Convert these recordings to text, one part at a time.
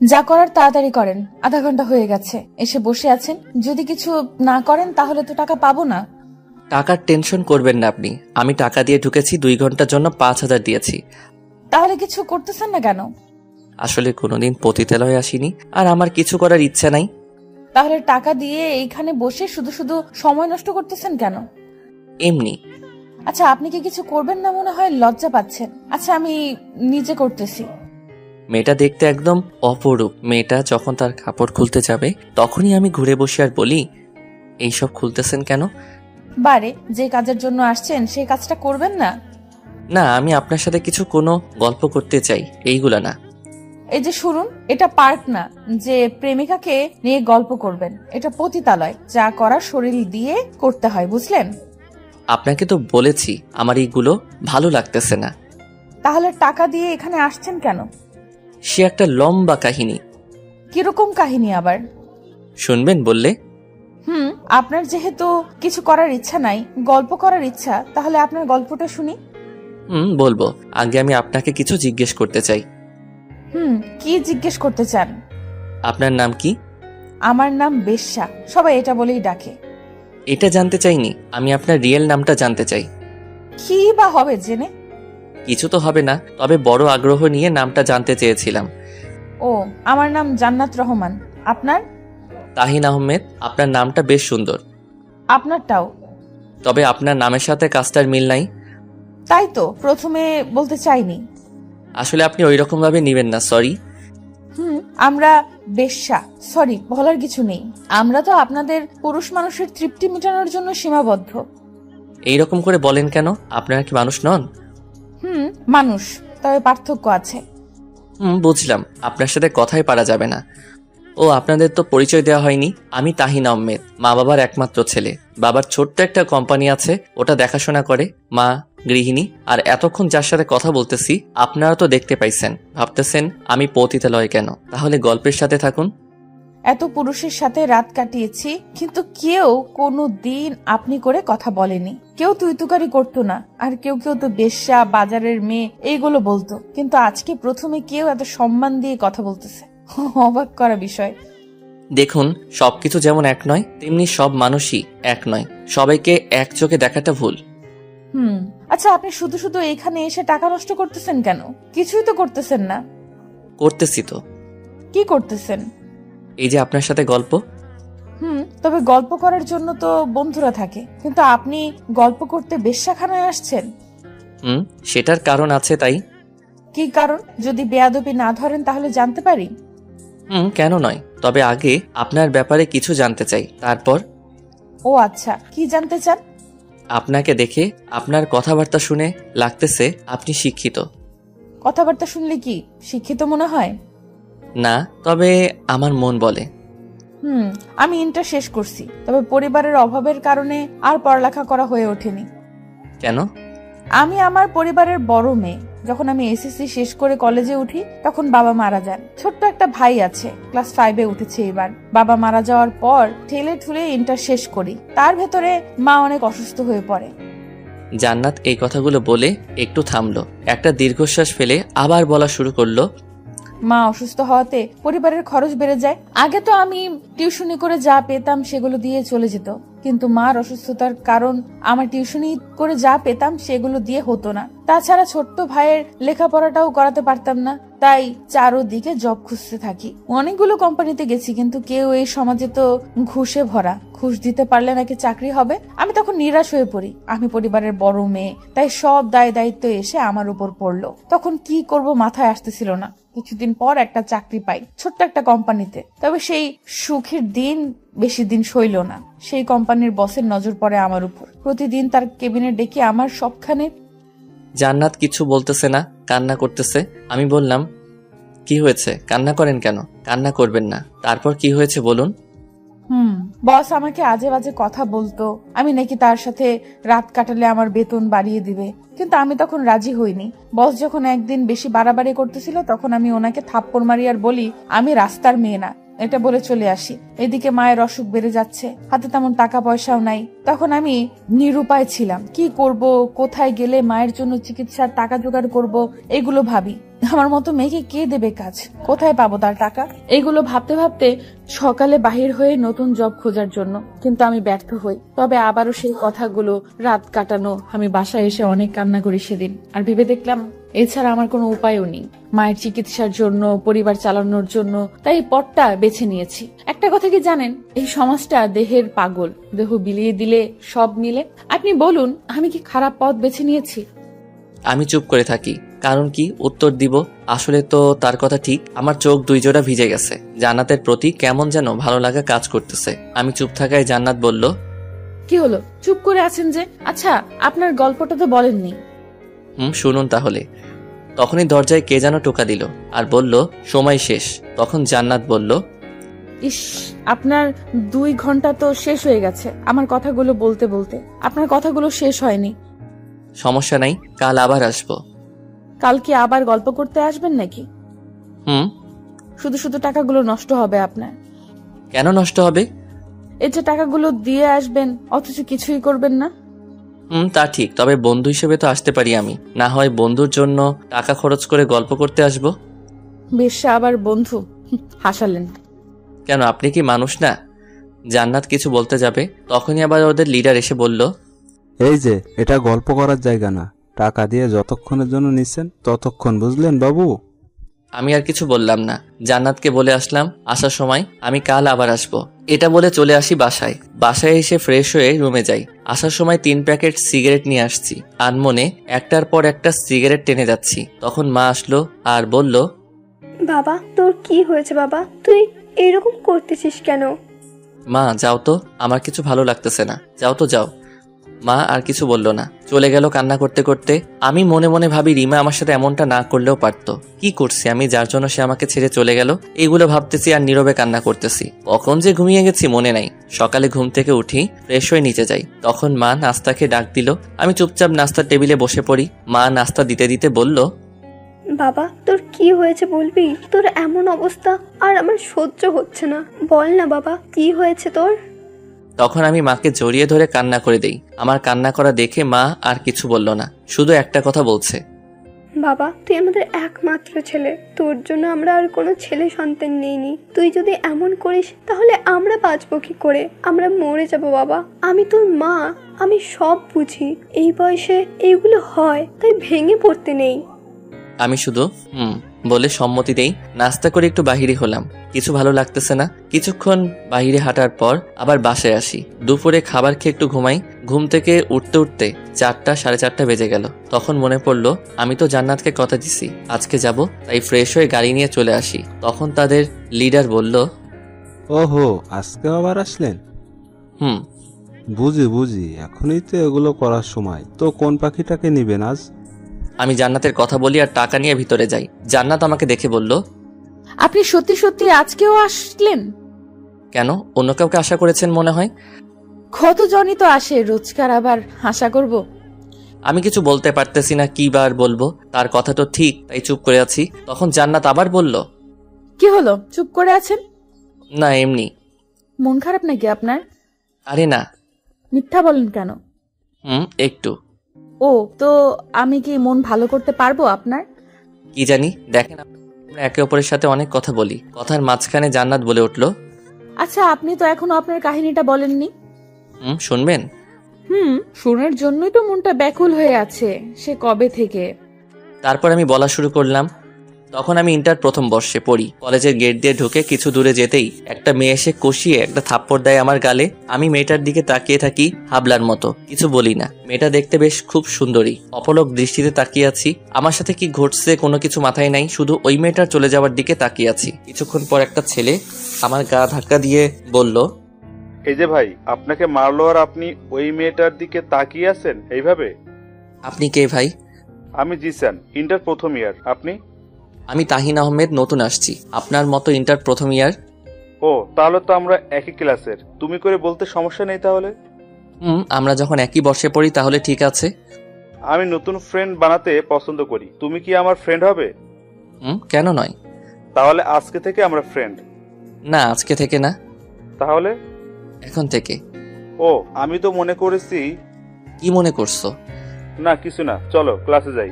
যা করার তাড়াতাড়ি করেন, আধা ঘন্টা হয়ে গেছে, এসে বসে আছেন। যদি কিছু না করেন তাহলে তো টাকা পাবো না। টাকার টেনশন করবেন না আপনি, আমি টাকা দিয়ে ঢুকেছি, 2 ঘন্টার জন্য 5,000 দিয়েছি। তাহলে কিছু করতেছেন না কেন? আসলে কোনোদিন পতিতালয়ে আসিনি, আর আমার কিছু করার ইচ্ছা নাই। তাহলে টাকা দিয়ে এইখানে বসে শুধু শুধু সময় নষ্ট করতেছেন কেন? এমনি। আচ্ছা, আপনি কি কিছু করবেন না মনে হয়, লজ্জা পাচ্ছেন? আচ্ছা, আমি নিজে করতেছি। মেয়েটা দেখতে একদম অপরূপ। মেয়েটা যখন তার কাপড় খুলতে যাবে তখনই আমি ঘুরে বসে আর বলি, এইসব খুলতেছেন কেন? বারে, যে কাজের জন্য আসছেন সেই কাজটা করবেন না? না, আমি আপনার সাথে কিছু কোনো গল্প করতে চাই, এইগুলা না। এই যে শুনুন, এটা পার্ক না যে প্রেমিকাকে নিয়ে গল্প করবেন। এটা পতিতালয়, যা করার শরীর দিয়ে করতে হয়, বুঝলেন? আপনাকে তো বলেছি আমার এইগুলো ভালো লাগতেছে না। তাহলে টাকা দিয়ে এখানে আসছেন কেন? সে একটা লম্বা কাহিনী। কিরকম কাহিনী আবার? শুনবেন বললে? আপনার যেহেতু কিছু করার ইচ্ছা নাই, গল্প করার ইচ্ছা, তাহলে আপনার গল্পটা শুনি। বলবো। আগে আমি আপনাকে কিছু জিজ্ঞেস করতে চাই। কি জিজ্ঞেস করতে চান? আপনার নাম কি? আমার নাম বেশ্যা, সবাই এটা বলেই ডাকে। এটা জানতে চাইনি, আমি আপনার রিয়েল নামটা জানতে চাই। কি বা হবে জেনে? কিছু তো হবে না, তবে বড় আগ্রহ নিয়ে নামটা জানতে চেয়েছিলাম। ও, আমার নাম জান্নাত রহমান। আপনার? তাহিন আহমেদ। আপনার নামটা বেশ সুন্দর। আপনারটাও। তবে আপনার নামের সাথে কাজটার মিল নাই। তাই তো প্রথমে বলতে চাইনি। আসলে আপনি ওই রকম ভাবে নিবেন না, সরি। আমরা বেশ্যা, সরি বলার কিছু নেই। আমরা তো আপনাদের পুরুষ মানুষের তৃপ্তি মেটানোর জন্য সীমাবদ্ধ। এইরকম করে বলেন কেন? আপনারা কি মানুষ নন? মানুষ, তবে পার্থক্য আছে। বুঝলাম, আপনার সাথে কথাই পারা যাবে না। ও, আপনাদের তো পরিচয় দেওয়া হয়নি। আমি তাহিন আহমেদ, মা বাবার একমাত্র ছেলে। বাবার ছোট্ট একটা কোম্পানি আছে, ওটা দেখাশোনা করে। মা গৃহিণী। আর এতক্ষণ যার সাথে কথা বলতেছি আপনারা তো দেখতে পাইছেন। ভাবতেছেন আমি পতিতালয় কেন? তাহলে গল্পের সাথে থাকুন। এত পুরুষের সাথে রাত কাটিয়েছি, কিন্তু কেউ কোনো দিন আপনি করে কথা বলেনি। কেউ তুই তুকারি করতো না, আর কেউ কেউ তো বেশ্যা, বাজারের মেয়ে এইগুলো বলতো। কিন্তু আজকে প্রথমে কেউ এত সম্মান দিয়ে কথা বলতেছে, অবাক করা বিষয়। দেখুন, সবকিছু যেমন এক নয়, তেমনি সব মানুষই এক নয়। সবাইকে এক চোখে দেখাটা ভুল। আচ্ছা, আপনি শুধু শুধু এখানে এসে টাকা নষ্ট করতেছেন কেন? কিছুই তো করতেছেন না। করতেছি তো। কি করতেছেন? এই যে আপনার সাথে গল্প। তবে গল্প করার জন্য তো বন্ধুরা থাকে, কিন্তু আপনি গল্প করতে বেশ্যাখানায় আসছেন। সেটার কারণ আছে। তাই? কি কারণ? যদি বেয়াদবি না ধরেন তাহলে জানতে পারি। কেন নয়, তবে আগে আপনার ব্যাপারে কিছু জানতে চাই, তারপর। ও আচ্ছা, কি জানতে চান? আপনাকে দেখে, আপনার কথাবার্তা শুনে লাগতেছে আপনি শিক্ষিত। কথাবার্তা শুনলে কি শিক্ষিত মনে হয়? না, তবে আমার মন বলে। আমি ইন্টার শেষ করছি, তবে পরিবারের অভাবের কারণে আর পড়ালেখা করা হয়ে ওঠেনি। কেন? আমি আমার পরিবারের বড় মেয়ে। যখন আমি এসএসসি শেষ করে কলেজে উঠি তখন বাবা মারা যান। ছোট্ট একটা ভাই আছে, ক্লাস 5-এ উঠেছে এবার। বাবা মারা যাওয়ার পর ঠেলে ঠুলে ইন্টার শেষ করি। তার ভেতরে মা অনেক অসুস্থ হয়ে পড়ে। জান্নাত এই কথাগুলো বলে একটু থামলো, একটা দীর্ঘশ্বাস ফেলে আবার বলা শুরু করলো। মা অসুস্থ হওয়াতে পরিবারের খরচ বেড়ে যায়। আগে তো আমি টিউশনি করে যা পেতাম সেগুলো দিয়ে চলে যেত, কিন্তু মার অসুস্থতার কারণ আমার টিউশনি করে যা পেতাম সেগুলো দিয়ে হতো না। তাছাড়া ছোট্ট ভাইয়ের লেখাপড়াটাও করাতে পারতাম না। তাই চারোদিকে জব খুঁজতে থাকি। অনেকগুলো কোম্পানিতে গেছি, কিন্তু কেউ এই সমাজে তো ঘুষে ভরা। ঘুষ দিতে পারলে নাকি চাকরি হবে। আমি তখন নিরাশ হয়ে পড়ি। আমি পরিবারের বড় মেয়ে, তাই সব দায় দায়িত্ব এসে আমার উপর পড়লো। তখন কি করব মাথায় আসতেছিল না। কিছুদিন পর একটা চাকরি পাই ছোট্ট একটা কোম্পানিতে। তবে সেই সুখের দিন বেশি দিন সইল না। সেই কোম্পানির বসের নজর পড়ে আমার উপর। প্রতিদিন তার কেবিনে ডেকে আমার সবখানে। জান্নাত কিছু বলতেছে না, কান্না করতেছে। আমি বললাম, কি হয়েছে? কান্না করেন কেন? কান্না করবেন না। তারপর কি হয়েছে বলুন। বস আমাকে আজে বাজে কথা বলতো। আমি নাকি তার সাথে রাত কাটালে আমার বেতন বাড়িয়ে দিবে, কিন্তু আমি তখন রাজি হইনি। বস যখন একদিন বেশি বাড়াবাড়ি করতেছিল তখন আমি ওনাকে থাপ্পড় মারি আর বলি আমি রাস্তার মেয়ে না, এটা বলে চলে আসি। এদিকে মায়ের অসুখ বেড়ে যাচ্ছে, হাতে তেমন টাকা পয়সাও নাই। তখন আমি নিরুপায় ছিলাম। কি করব, কোথায় গেলে মায়ের জন্য চিকিৎসার টাকা জোগাড় করব, এগুলো ভাবি। আমার মতো মেয়েকে কে দেবে কাজ, কোথায় পাবো তার টাকা, এগুলো ভাবতে ভাবতে সকালে বাহির হয়ে নতুন জব খোঁজার জন্য, কিন্তু আমি ব্যর্থ হই। তবে আবারও সেই কথাগুলো, রাত কাটানো, আমি বাসায় এসে অনেক কান্না করি সেদিন। আর ভেবে দেখলাম এছাড়া আমার কোনো উপায়ও নেই মায়ের চিকিৎসার জন্য, পরিবার চালানোর জন্য। তাই এই পথটা বেছে নিয়েছি। একটা কথা কি জানেন, এই সমাজটা দেহের পাগল, দেহ বিলিয়ে দিলে সব মিলে। আপনি বলুন, আমি কি খারাপ পথ বেছে নিয়েছি? আমি চুপ করে থাকি। কারণ কি উত্তর দিব? আসলে তো তার কথা ঠিক। আমার চোখ দুই জোড়া ভিজে গেছে। জান্নাতের প্রতি কেমন যেন ভালো লাগা কাজ করতেছে। আমি চুপ থাকায় জান্নাত বলল, কি হলো, চুপ করে আছেন যে? আচ্ছা, আপনার গল্পটা তো বলেননি। শুনুন তাহলে। তখনই দরজায় কে যেন টোকা দিল আর বলল, সময় শেষ। তখন জান্নাত বলল, ইস, আপনার 2 ঘন্টা তো শেষ হয়ে গেছে আমার কথাগুলো বলতে বলতে। আপনার কথাগুলো শেষ হয়নি। সমস্যা নাই, কাল আবার আসবো। কাল কি আবার গল্প করতে আসবেন নাকি? শুধু শুধু টাকাগুলো নষ্ট হবে আপনার। কেন নষ্ট হবে? এই যে টাকাগুলো দিয়ে আসবেন অথচ কিছুই করবেন না। তা ঠিক, তবে বন্ধু হিসেবে তো আসতে পারি আমি। না হয় বন্ধুর জন্য টাকা খরচ করে গল্প করতে আসবো? বেশ্যা আবার বন্ধু, হাসালেন। কেন, আপনি কি মানুষ না? জান্নাত কিছু বলতে যাবে, তখনই আবার ওদের লিডার এসে বলল, এই যে, এটা গল্প করার জায়গা না। টাকা দিয়ে যতক্ষণের জন্য নিছেন ততক্ষণ, বুঝলেন বাবু? আমি আর কিছু বললাম না। জান্নাতকে বলে আসলাম আসার সময় আমি কাল আবার আসবো। এটা বলে চলে আসি বাসায়। বাসায় এসে ফ্রেশ হয়ে রুমে যাই। আসার সময় 3 প্যাকেট সিগারেট নিয়ে আসছি। আনমনে একটার পর একটা সিগারেট টেনে যাচ্ছি। তখন মা আসলো আর বলল, বাবা, তোর কি হয়েছে বাবা? তুই এরকম করতেছিস কেন? মা যাও তো, আমার কিছু ভালো লাগতেছে না, যাও তো যাও। মা আর কিছু বলল না, চলে গেল কান্না করতে করতে। আমি মনে মনে ভাবি, রিমা আমার সাথে এমনটা না করলেও পারতো। কি করছি আমি যার জন্য সে আমাকে ছেড়ে চলে গেল? এইগুলো ভাবতেছি আর নীরবে কান্না করতেছি। কখন যে ঘুমিয়ে গেছি মনে নাই। সকালে ঘুম থেকে উঠি, ফ্রেশ হয়ে নিচে যাই। তখন মা নাস্তা খেয়ে ডাক দিল। আমি চুপচাপ নাস্তার টেবিলে বসে পড়ি। মা নাস্তা দিতে দিতে বলল, বাবা, তোর কি হয়েছে বলবি? তোর এমন অবস্থা আর আমার সহ্য হচ্ছে না। বল না বাবা, কি হয়েছে তোর? তখন আমি মাকে জড়িয়ে ধরে কান্না করে দেই। আমার কান্না করা দেখে মা আর কিছু বলল না, শুধু একটা কথা বলছে, বাবা, তুই আমাদের একমাত্র ছেলে। তোর জন্য আমরা আর কোনো ছেলে সন্তান নেইনি। তুই যদি এমন করিস তাহলে আমরা বাঁচবো কি করে? আমরা মরে যাব বাবা। আমি তোর মা, আমি সব বুঝি। এই বয়সে এইগুলো হয়, তাই ভেঙে পড়তে নেই। আমি শুধু বলে সম্মতি দেই। নাস্তা করে একটু বাহিরে হলাম, কিছু ভালো লাগতেছে না। কিছুক্ষণ বাহিরে হাঁটার পর আবার বাসায় আসি। দুপুরে খাবার খেয়ে একটু ঘুমাই। ঘুম থেকে উঠতে উঠতে 4টা 4:30 বেজে গেল। তখন মনে পড়লো আমি তো জান্নাতকে কথা দিছি আজকে যাব, তাই ফ্রেশ হয়ে গাড়ি নিয়ে চলে আসি। তখন তাদের লিডার বলল, ওহো, আজকে আবার আসলেন? হুম। বুঝি, এখনই তো এগুলো করার সময়। তো কোন পাখিটাকে নিবেন আজ? আমি জান্নাতের কথা বলি আর টাকা নিয়ে ভিতরে যাই। জান্নাত আমাকে দেখে বলল, আপনি সত্যি সত্যি আজকেও আসলেন? কেন, অন্য কাউকে আশা করেছেন মনে হয়? কতজনই তো আসে, রোজকার আবার আশা করব? আমি কিছু বলতে পারতেছি না, কি বার বলবো। তার কথা তো ঠিক, তাই চুপ করে আছি। তখন জান্নাত আবার বলল, কি হলো, চুপ করে আছেন? না এমনি। মন খারাপ নাকি আপনার? আরে না। মিথ্যা বলেন কেন? একটু। ও, তো আমি কি মন ভালো করতে পারবো আপনার? কি জানি, দেখেন আমরা একে অপরের সাথে অনেক কথা বলি। কথার মাঝখানে জান্নাত বলে উঠল, আচ্ছা, আপনি তো এখনো আপনার কাহিনীটা বলেননি। শুনবেন? শোনার জন্যই তো মনটা ব্যাকুল হয়ে আছে সে কবে থেকে। তারপর আমি বলা শুরু করলাম। তখন আমি ইন্টার প্রথম বর্ষে পড়ি। কলেজের গেট দিয়ে ঢুকে কিছু দূরে যেতেই একটা মেয়ে এসে কষিয়ে একটা থাপ্পড় দেয় আমার গালে। আমি মেয়েটার দিকে তাকিয়ে থাকি হাবলার মতো, কিছু বলি না। মেয়েটা দেখতে বেশ খুব সুন্দরী। অপলক দৃষ্টিতে তাকিয়ে আছি। আমার সাথে কি ঘটছে কোনো কিছু মাথায় নাই, শুধু ওই মেয়েটার চলে যাওয়ার দিকে তাকিয়ে আছি। কিছুক্ষণ পর একটা ছেলে আমার গা ধাক্কা দিয়ে বলল, এই যে ভাই, আপনাকে মারলো আর আপনি ওই মেয়েটার দিকে তাকিয়ে আছেন এইভাবে? আপনি কে ভাই? আমি জিসান, ইন্টার প্রথম ইয়ার। আপনি? আমি তাহিন আহমেদ, নতুন আসছি। আপনার মতো ইন্টার প্রথম ইয়ার। ও, তাহলে তো আমরা একই ক্লাসের। তুমি করে বলতে সমস্যা নেই তাহলে? আমরা যখন একই বর্ষে পড়ি তাহলে ঠিক আছে। আমি নতুন ফ্রেন্ড বানাতে পছন্দ করি। তুমি কি আমার ফ্রেন্ড হবে? কেন নয়? তাহলে আজকে থেকে আমরা ফ্রেন্ড। না, আজকে থেকে না। তাহলে? এখন থেকে। ও, ও, আমি তো মনে করেছি। কি মনে করছো? না কিছু না, চলো ক্লাসে যাই।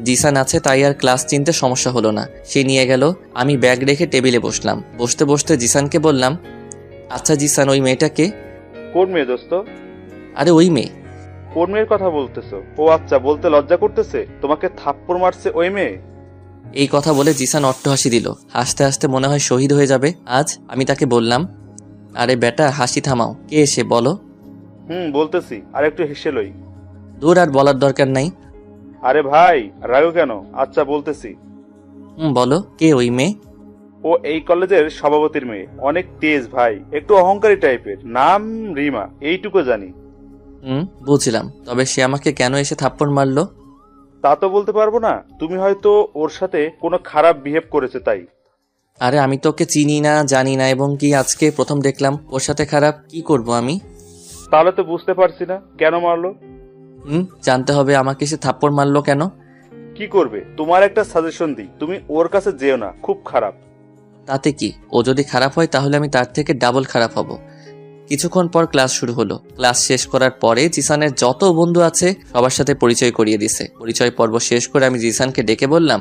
জিসান আছে তাই আর ক্লাস চিনতে সমস্যা হলো না। সে নিয়ে গেল। আমি ব্যাগ রেখে টেবিলে বসলাম। বসতে বসতে জিসানকে বললাম, আচ্ছা জিসান, ওই মেয়েটাকে? কোন মেয়ে দোস্ত? আরে ওই মেয়ে। কোন মেয়ের কথা বলতেছো? ও আচ্ছা, বলতে লজ্জা করতেছে? তোমাকে থাপ্পড় মারছে ওই মেয়ে? এই কথা বলে জিসান অট্টহাসি দিল। হাসতে হাসতে মনে হয় শহীদ হয়ে যাবে আজ। আমি তাকে বললাম, আরে বেটা হাসি থামাও, কে এসে বলো। বলতেছি, আর একটু হেসে লই। দূর, আর বলার দরকার নাই। আরে ভাই, রাগো কেন? আচ্ছা বলতেছি। বলো, কে ওই মেয়ে? ও এই কলেজের সভাপতির মেয়ে, অনেক তেজ ভাই, একটু অহংকারী টাইপের, নাম রিমা, এইটুকু জানি। বুঝলাম, তবে সে আমাকে কেন এসে থাপ্পড় মারলো? তা তো বলতে পারবো না, তুমি হয়তো ওর সাথে কোনো খারাপ বিহেভ করেছে তাই। আরে আমি তো ওকে চিনি না, জানি না, এবং কি আজকে প্রথম দেখলাম। ওর সাথে খারাপ কি করব আমি? তাহলে তো বুঝতে পারছি না কেন মারলো। জানতে হবে আমাকে সে থাপ্পড় মারলো কেন। কি করবে, তোমার একটা সাজেশন দিই, তুমি ওর কাছে যেও না, খুব খারাপ। তাতে কি, ও যদি খারাপ হয় তাহলে আমি তার থেকে ডাবল খারাপ হব। কিছুক্ষণ পর ক্লাস শুরু হলো। ক্লাস শেষ করার পরে জিসানের যত বন্ধু আছে সবার সাথে পরিচয় করিয়ে দিছে। পরিচয় পর্ব শেষ করে আমি জিসানকে ডেকে বললাম,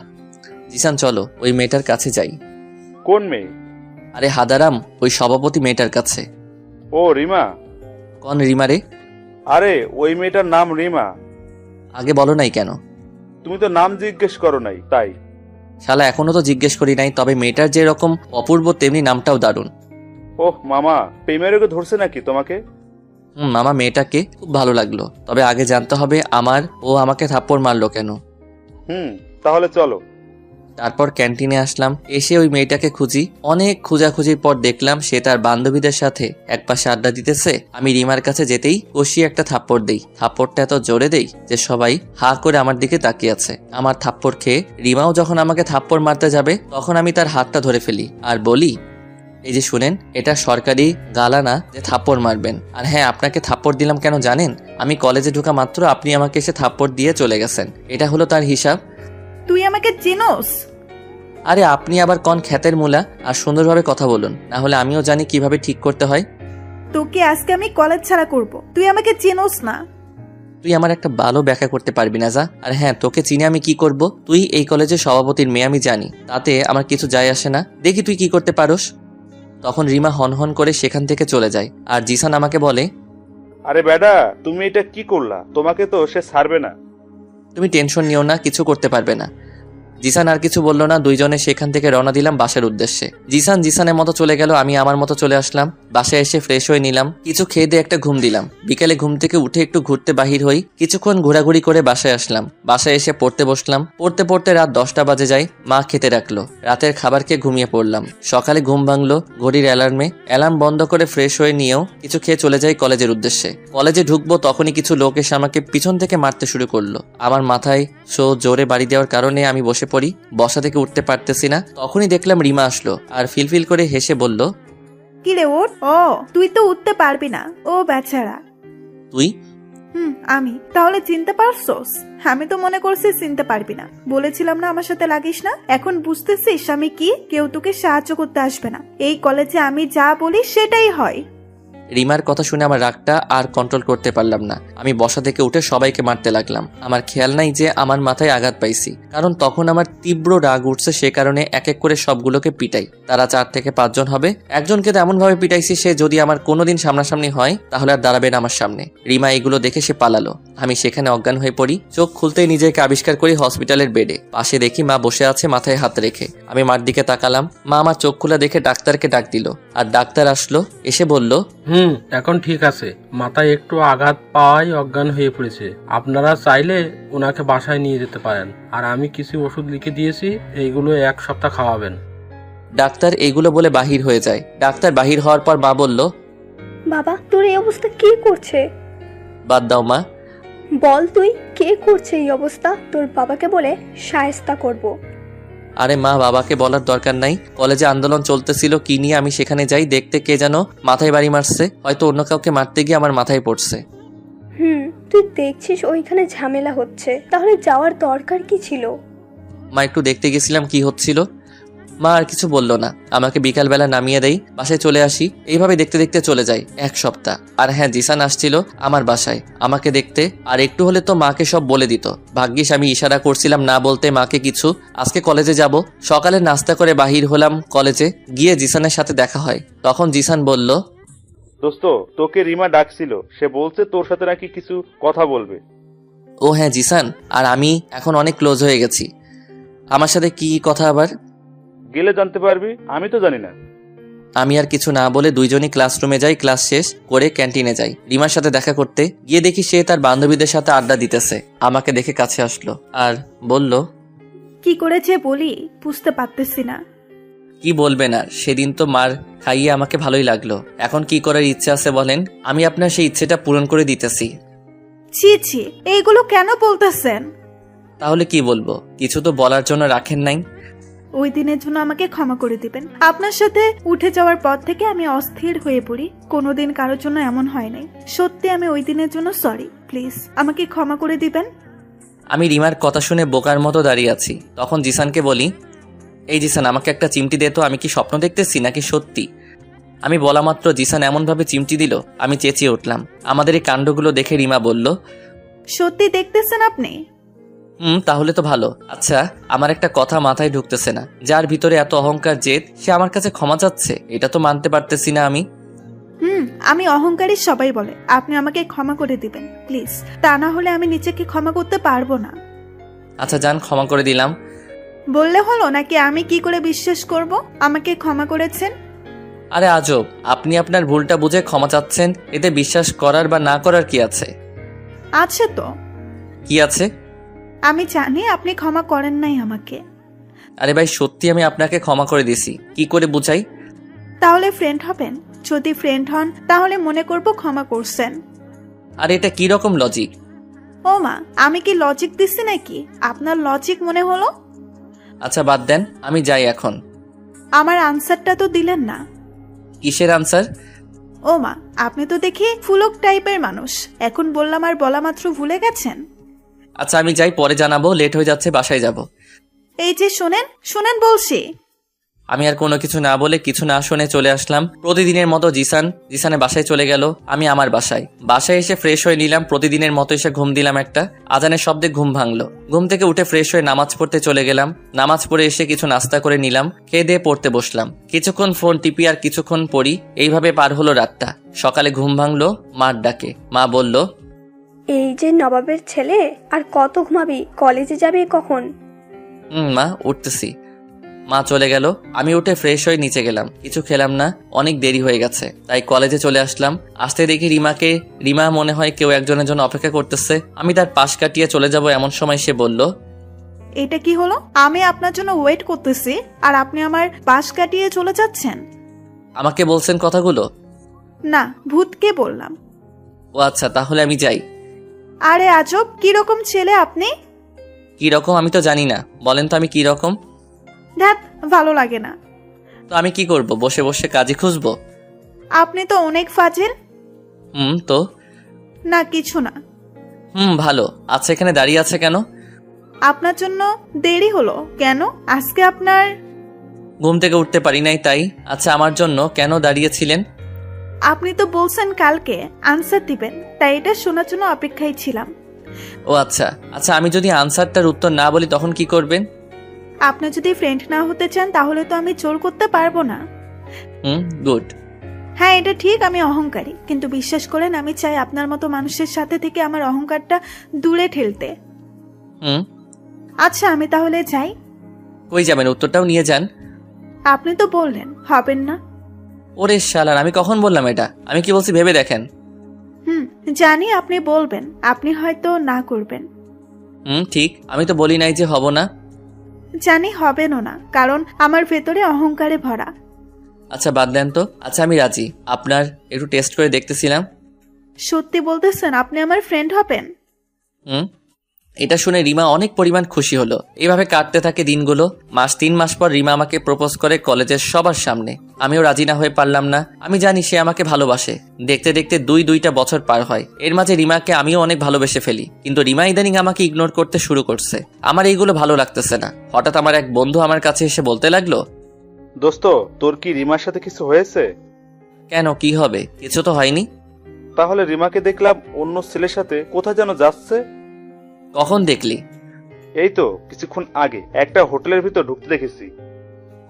জিসান চলো ওই মেয়েটার কাছে যাই। কোন মেয়ে? আরে হাদারাম, ওই সভাপতি মেয়েটার কাছে। ও রিমা? কোন রিমা রে? আরে ওই মেয়েটার নাম রিমা। আগে বলো নাই কেন? তুমি তো নাম জিজ্ঞেস করো নাই তাই। শালা এখনো তো জিজ্ঞেস করি নাই, তবে মেয়েটার যে রকম অপূর্ব তেমনি নামটাও দারুণ। ওহ মামা, প্রেমের রোগে ধরছে নাকি তোমাকে? মামা, মেয়েটাকে খুব ভালো লাগলো, তবে আগে জানতে হবে ও আমাকে থাপ্পড় মারলো কেন। তাহলে চলো। তারপর ক্যান্টিনে আসলাম। এসে ওই মেয়েটাকে খুঁজি। অনেক খোঁজাখুঁজির পর দেখলাম সে তার বান্ধবীদের সাথে একপাশে আড্ডা দিতেছে। আমি রিমার কাছে যেতেই কষিয়ে একটা থাপ্পড় দেই। থাপ্পড়টা এত জোরে দেই যে সবাই হা করে আমার দিকে তাকিয়ে আছে। আমার থাপ্পড় খেয়ে রিমাও যখন আমাকে থাপ্পড় মারতে যাবে তখন আমি তার হাতটা ধরে ফেলি আর বলি, এই যে শুনেন, এটা সরকারি গালা না যে থাপ্পড় মারবেন। আর হ্যাঁ, আপনাকে থাপ্পড় দিলাম কেন জানেন? আমি কলেজে ঢোকা মাত্র আপনি আমাকে এসে থাপ্পড় দিয়ে চলে গেছেন। এটা হলো তার হিসাব। তুই আমাকে চিনোস? আরে আপনি আবার কোন খ্যাতের মূলা? আর সুন্দরভাবে কথা বলুন, না হলে আমিও জানি কিভাবে ঠিক করতে হয়। তোকে আজকে আমি কলেজ ছাড়া করব। তুই আমাকে চিনোস না। তুই আমার একটা ভালো ব্যাখ্যা করতে পারবি না যা। আর হ্যাঁ, তোকে চিনে আমি কি করব? তুই এই কলেজের সভাপতির মেয়ে আমি জানি, তাতে আমার কিছু যায় আসে না। দেখি তুই কি করতে পারোস। তখন রিমা হনহন করে সেখান থেকে চলে যায় আর জিসান আমাকে বলে, আরে বেডা, তুমি এটা কি করলা? তোমাকে তো সে ছাড়বে না। তুমি টেনশন নিও না, কিছু করতে পারবে না। জিসান আর কিছু বললো না। দুইজনে সেখান থেকে রওনা দিলাম বাসার উদ্দেশ্যে। জিসান জিসানের মতো চলে গেল, আমি আমার মতো চলে আসলাম। বাসায় এসে ফ্রেশ হয়ে নিলাম, কিছু খেয়ে দিয়ে একটা ঘুম দিলাম। বিকেলে ঘুম থেকে উঠে একটু ঘুরতে বাহির হই। কিছুক্ষণ ঘোরাঘুরি করে বাসায় আসলাম। বাসায় এসে পড়তে বসলাম। পড়তে পড়তে রাত 10টা বাজে যায়। মা খেতে রাখলো। রাতের খাবার খেয়ে ঘুমিয়ে পড়লাম। সকালে ঘুম ভাঙলো ঘড়ির অ্যালার্মে। অ্যালার্ম বন্ধ করে ফ্রেশ হয়ে নিয়েও কিছু খেয়ে চলে যাই কলেজের উদ্দেশ্যে। কলেজে ঢুকবো তখনই কিছু লোক এসে আমাকে পিছন থেকে মারতে শুরু করলো। আমার মাথায় জোরে বাড়ি দেওয়ার কারণে আমি বসে পড়ি। বসা থেকে উঠতে পারতেছি না। তখনই দেখলাম রিমা আসলো আর ফিলফিল করে হেসে বলল, কি রে ওর? ও তুই তো উঠতে পারবি না। ও বেচারা। তুই? আমি। তাহলে চিনতে পারছস? আমি তো মনে করছি চিনতে পারবি না। বলেছিলাম না আমার সাথে লাগিস না? এখন বুঝতেছিস আমি কি? কেউ তোকে সাহায্য করতে আসবে না। এই কলেজে আমি যা বলি সেটাই হয়। রিমার কথা শুনে আমার রাগটা আর কন্ট্রোল করতে পারলাম না। আমি বসা থেকে উঠে সবাইকে মারতে লাগলাম। আমার খেয়াল নাই যে আমার মাথায় আঘাত পাইছি, কারণ তখন আমার তীব্র রাগ উঠছে। সে কারণে এক এক করে সবগুলোকে পিটাই। তারা 4 থেকে 5 জন হবে। একজনকে তো এমন ভাবে পিটাইছি সে যদি আমার কোনোদিন সামনাসামনি হয় তাহলে আর দাঁড়াবে না আমার সামনে। রিমা এগুলো দেখে সে পালালো। আমি সেখানে অজ্ঞান হয়ে পড়ি। চোখ খুলতেই নিজেকে আবিষ্কার করি হসপিটালের বেডে। পাশে দেখি মা বসে আছে মাথায় হাত রেখে। আমি মার দিকে তাকালাম। মা আমার চোখ খোলা দেখে ডাক্তারকে ডাক দিল। আর ডাক্তার আসলো, এসে বলল, এখন ঠিক আছে, মাথায় একটু আঘাত পাওয়াই অজ্ঞান হয়ে পড়েছে। আপনারা চাইলে ওনাকে বাসায় নিয়ে যেতে পারেন। আর আমি কিছু ওষুধ লিখে দিয়েছি, এইগুলো 1 সপ্তাহ খাওয়াবেন। ডাক্তার এইগুলো বলে বাহির হয়ে যায়। ডাক্তার বাহির হওয়ার পর মা বলল, বাবা তোর এই অবস্থা কে করছে? বাদ দাও মা। বল তুই কে করছে এই অবস্থা? তোর বাবাকে বলে শায়েস্তা করব। আরে মা, বাবাকে বলার দরকার নাই। কলেজে আন্দোলন চলতেছিল কি নিয়ে, আমি সেখানে যাই। দেখতে কে যেন মাথায় বাড়ি মারছে। হয়তো অন্য কাউকে মারতে গিয়ে আমার মাথায় পড়ছে। তুই দেখছিস ওইখানে ঝামেলা হচ্ছে, তাহলে যাওয়ার দরকার কি ছিল? মা, একটু দেখতে গেছিলাম কি হচ্ছিল। মা আর কিছু বলল না, আমাকে বিকালবেলা নামিয়ে দেই, বাসায় চলে আসি। এইভাবে দেখতে দেখতে চলে যায় 1 সপ্তাহ। আর হ্যাঁ, জিসান আসছিল আমার বাসায় আমাকে দেখতে, আর একটু হলে তো মাকে সব বলে দিত। ভাগ্যিস আমি ইশারা করছিলাম না বলতে মাকে কিছু। আজকে কলেজে যাব, সকালে নাস্তা করে বাহির হলাম কলেজে, গিয়ে জিসানের সাথে দেখা হয়। তখন জিসান বলল, দোস্ত, তোকে রিমা ডাকছিল, সে বলছে তোর সাথে নাকি কিছু কথা বলবে। ও হ্যাঁ জিসান, আর আমি এখন অনেক ক্লোজ হয়ে গেছি। আমার সাথে কি কথা আবার? গেলে জানতে পারবি, আমি তো জানি না। আমি আর কিছু না বলে দুইজনই ক্লাসরুমে যাই। ক্লাস শেষ করে ক্যান্টিনে যাই রিমার সাথে দেখা করতে। গিয়ে দেখি সে তার বান্ধবীদের সাথে আড্ডা দিতেছে। আমাকে দেখে কাছে আসলো আর বলল, কি করেছে বলি, বুঝতে পারতেছি না। কি বলবেন আর, সেদিন তো মার খাইয়ে আমাকে ভালোই লাগলো। এখন কি করার ইচ্ছে আছে বলেন, আমি আপনার সেই ইচ্ছেটা পূরণ করে দিতেছি। ছি ছি, এইগুলো কেন বলতেছেন? তাহলে কি বলবো, কিছু তো বলার জন্য রাখেন নাই। ওই দিনের জন্য আমাকে ক্ষমা করে দিবেন। আপনার সাথে উঠে যাওয়ার পর থেকে আমি অস্থির হয়ে পড়ি, কোনোদিন কারোর জন্য এমন হয় নাই। সত্যি আমি ওই দিনের জন্য সরি, প্লিজ আমাকে ক্ষমা করে দিবেন। আমি রিমার কথা শুনে বোকার মতো দাঁড়িয়ে আছি। তখন জিসানকে বলি, এই জিসান, আমাকে একটা চিমটি দে তো, আমি কি স্বপ্ন দেখতেছি নাকি সত্যি? আমি বলা মাত্র জিসান এমনভাবে চিমটি দিল, আমি চেঁচিয়ে উঠলাম। আমাদের এই কাণ্ডগুলো দেখে রিমা বলল, সত্যি দেখতেছেন আপনি? তাহলে তো ভালো। আচ্ছা, আমার একটা কথা মাথায় ঢুকতেছে না, যার ভিতরে এত অহংকার জেদ, সে আমার কাছে ক্ষমা চাচ্ছে, এটা তো মানতে পারতেছি না আমি। আমি অহংকারী, সবাই বলে। আপনি আমাকে ক্ষমা করে দিবেন প্লিজ, তা না হলে আমি নিজেকে ক্ষমা করতে পারবো না। আচ্ছা যান, ক্ষমা করে দিলাম। বললে হলো নাকি আমি কি করে বিশ্বাস করব আমাকে ক্ষমা করেছেন? আরে আজব, আপনি আপনার ভুলটা বুঝে ক্ষমা চাচ্ছেন, এতে বিশ্বাস করার বা না করার কি আছে? আছে তো। কি আছে? আমি জানি আপনি ক্ষমা করেন নাই আমাকে। আরে ভাই, সত্যি আমি আপনাকে ক্ষমা করে দিছি, কি করে বুঝাই? তাহলে ফ্রেন্ড হবেন? যদি ফ্রেন্ড হন তাহলে মনে করব ক্ষমা করছেন। আর এটা কি রকম লজিক? ও মা, আমি কি লজিক দিচ্ছি নাকি? আপনার লজিক মনে হলো। আচ্ছা বাদ দেন, আমি যাই এখন। আমার আনসারটা তো দিলেন না। কিসের আনসার? ও মা, আপনি তো দেখি ফুলক টাইপের মানুষ, এখন বললাম আর বলা মাত্র ভুলে গেছেন। আচ্ছা আমি যাই, পরে জানাবো, লেট হয়ে যাচ্ছে, বাসায় যাব। এই যে শোনেন শোনেন বলছি। আমি আর কোনো কিছু না বলে কিছু না শুনে চলে আসলাম। প্রতিদিনের মতো জিসানের বাসায় চলে গেল, আমি আমার বাসায় এসে ফ্রেশ হয়ে নিলাম। প্রতিদিনের মতো এসে ঘুম দিলাম একটা। আজানের শব্দে ঘুম ভাঙলো। ঘুম থেকে উঠে ফ্রেশ হয়ে নামাজ পড়তে চলে গেলাম। নামাজ পড়ে এসে কিছু নাস্তা করে নিলাম, খেয়ে দিয়ে পড়তে বসলাম। কিছুক্ষণ ফোন টিপি আর কিছুক্ষণ পড়ি, এইভাবে পার হলো রাতটা। সকালে ঘুম ভাঙলো মার ডাকে। মা বলল, এই যে নবাবের ছেলে, আর কত ঘুমাবি? কলেজে যাবি কখন? মা উঠতেছি। মা চলে গেল। আমি উঠে ফ্রেশ হয়ে নিচে গেলাম, কিছু খেলাম না, অনেক দেরি হয়ে গেছে, তাই কলেজে চলে আসলাম। আসতে দেখি রিমা মনে হয় কেউ একজনের জন্য অপেক্ষা করতেছে। আমি তার পাশ কাটিয়ে চলে যাব, এমন সময় সে বলল, এটা কি হলো? আমি আপনার জন্য ওয়েট করতেছি আর আপনি আমার পাশ কাটিয়ে চলে যাচ্ছেন। আমাকে বলছেন কথাগুলো? না, ভূতকে বললাম। ও আচ্ছা, তাহলে আমি যাই। আরে আজব, কিরকম ছেলে আপনি? কি রকম আমি তো জানি না, বলেন তো আমি কি রকম? ধ্যাত, ভালো লাগে না। তো আমি কি করব, বসে বসে কাজে খুঁজবো? আপনি তো অনেক ফাজিল। তো না, কিছু না। ভালো। আচ্ছা এখানে দাঁড়িয়ে আছে কেন? আপনার জন্য দেরি হলো কেন? আজকে আপনার ঘুম থেকে উঠতে পারি নাই তাই। আচ্ছা আমার জন্য কেন দাঁড়িয়েছিলেন? আপনি তো বলছেন কালকে আনসার দিবেন, তাই এটা শোনার জন্য অপেক্ষায় ছিলাম। ও আচ্ছা, আমি যদি আনসারটার উত্তর না বলি তখন কি করবেন? আপনি যদি ফ্রেন্ড না হতে চান তাহলে তো আমি জোর করতে পারবো না। গুড। হ্যাঁ, এটা ঠিক, আমি অহংকারী, কিন্তু বিশ্বাস করেন আমি চাই আপনার মতো মানুষের সাথে থেকে আমার অহংকারটা দূরে ঠেলতে। আচ্ছা আমি তাহলে যাই। কই যাবেন? উত্তরটাও নিয়ে যান। আপনি তো বললেন হবেন না। ওরে শালার, আমি কখন বললাম এটা? আমি কি বলছি ভেবে দেখেন। জানি আপনি বলবেন, আপনি হয়তো না করবেন। ঠিক, আমি তো বলি নাই যে হব না। জানি হবেনও না, কারণ আমার ভেতরে অহংকারে ভরা। আচ্ছা বাদ দেন তো। আচ্ছা আমি রাজি, আপনার একটু টেস্ট করে দেখতেছিলাম। সত্যি বলতেছেন আপনি আমার ফ্রেন্ড হবেন? এটা শুনে রিমা অনেক পরিমাণ খুশি হলো। এইভাবে কাটতে থাকে দিনগুলো। 3 মাস পর রিমা আমাকে প্রপোজ করে কলেজের সবার সামনে। আমিও রাজি না হয়ে পারলাম না। আমি জানি সে আমাকে ভালোবাসে। দেখতে দেখতে 2টা বছর পার হয়। এর মাঝে রিমাকে আমিও অনেক ভালোবেসে ফেলি, কিন্তু রিমা ইদানিং আমাকে ইগনোর করতে শুরু করছে। আমার এইগুলো ভালো লাগতেছে না। হঠাৎ আমার এক বন্ধু আমার কাছে এসে বলতে লাগলো, দোস্ত, তোর কি রিমার সাথে কিছু হয়েছে? কেন, কি হবে? কিছু তো হয়নি। তাহলে রিমাকে দেখলাম অন্য ছেলের সাথে কোথায় যেন যাচ্ছে। কখন দেখলি? এই তো কিছুক্ষণ আগে একটা হোটেলের ভিতর ঢুকতে দেখেছি।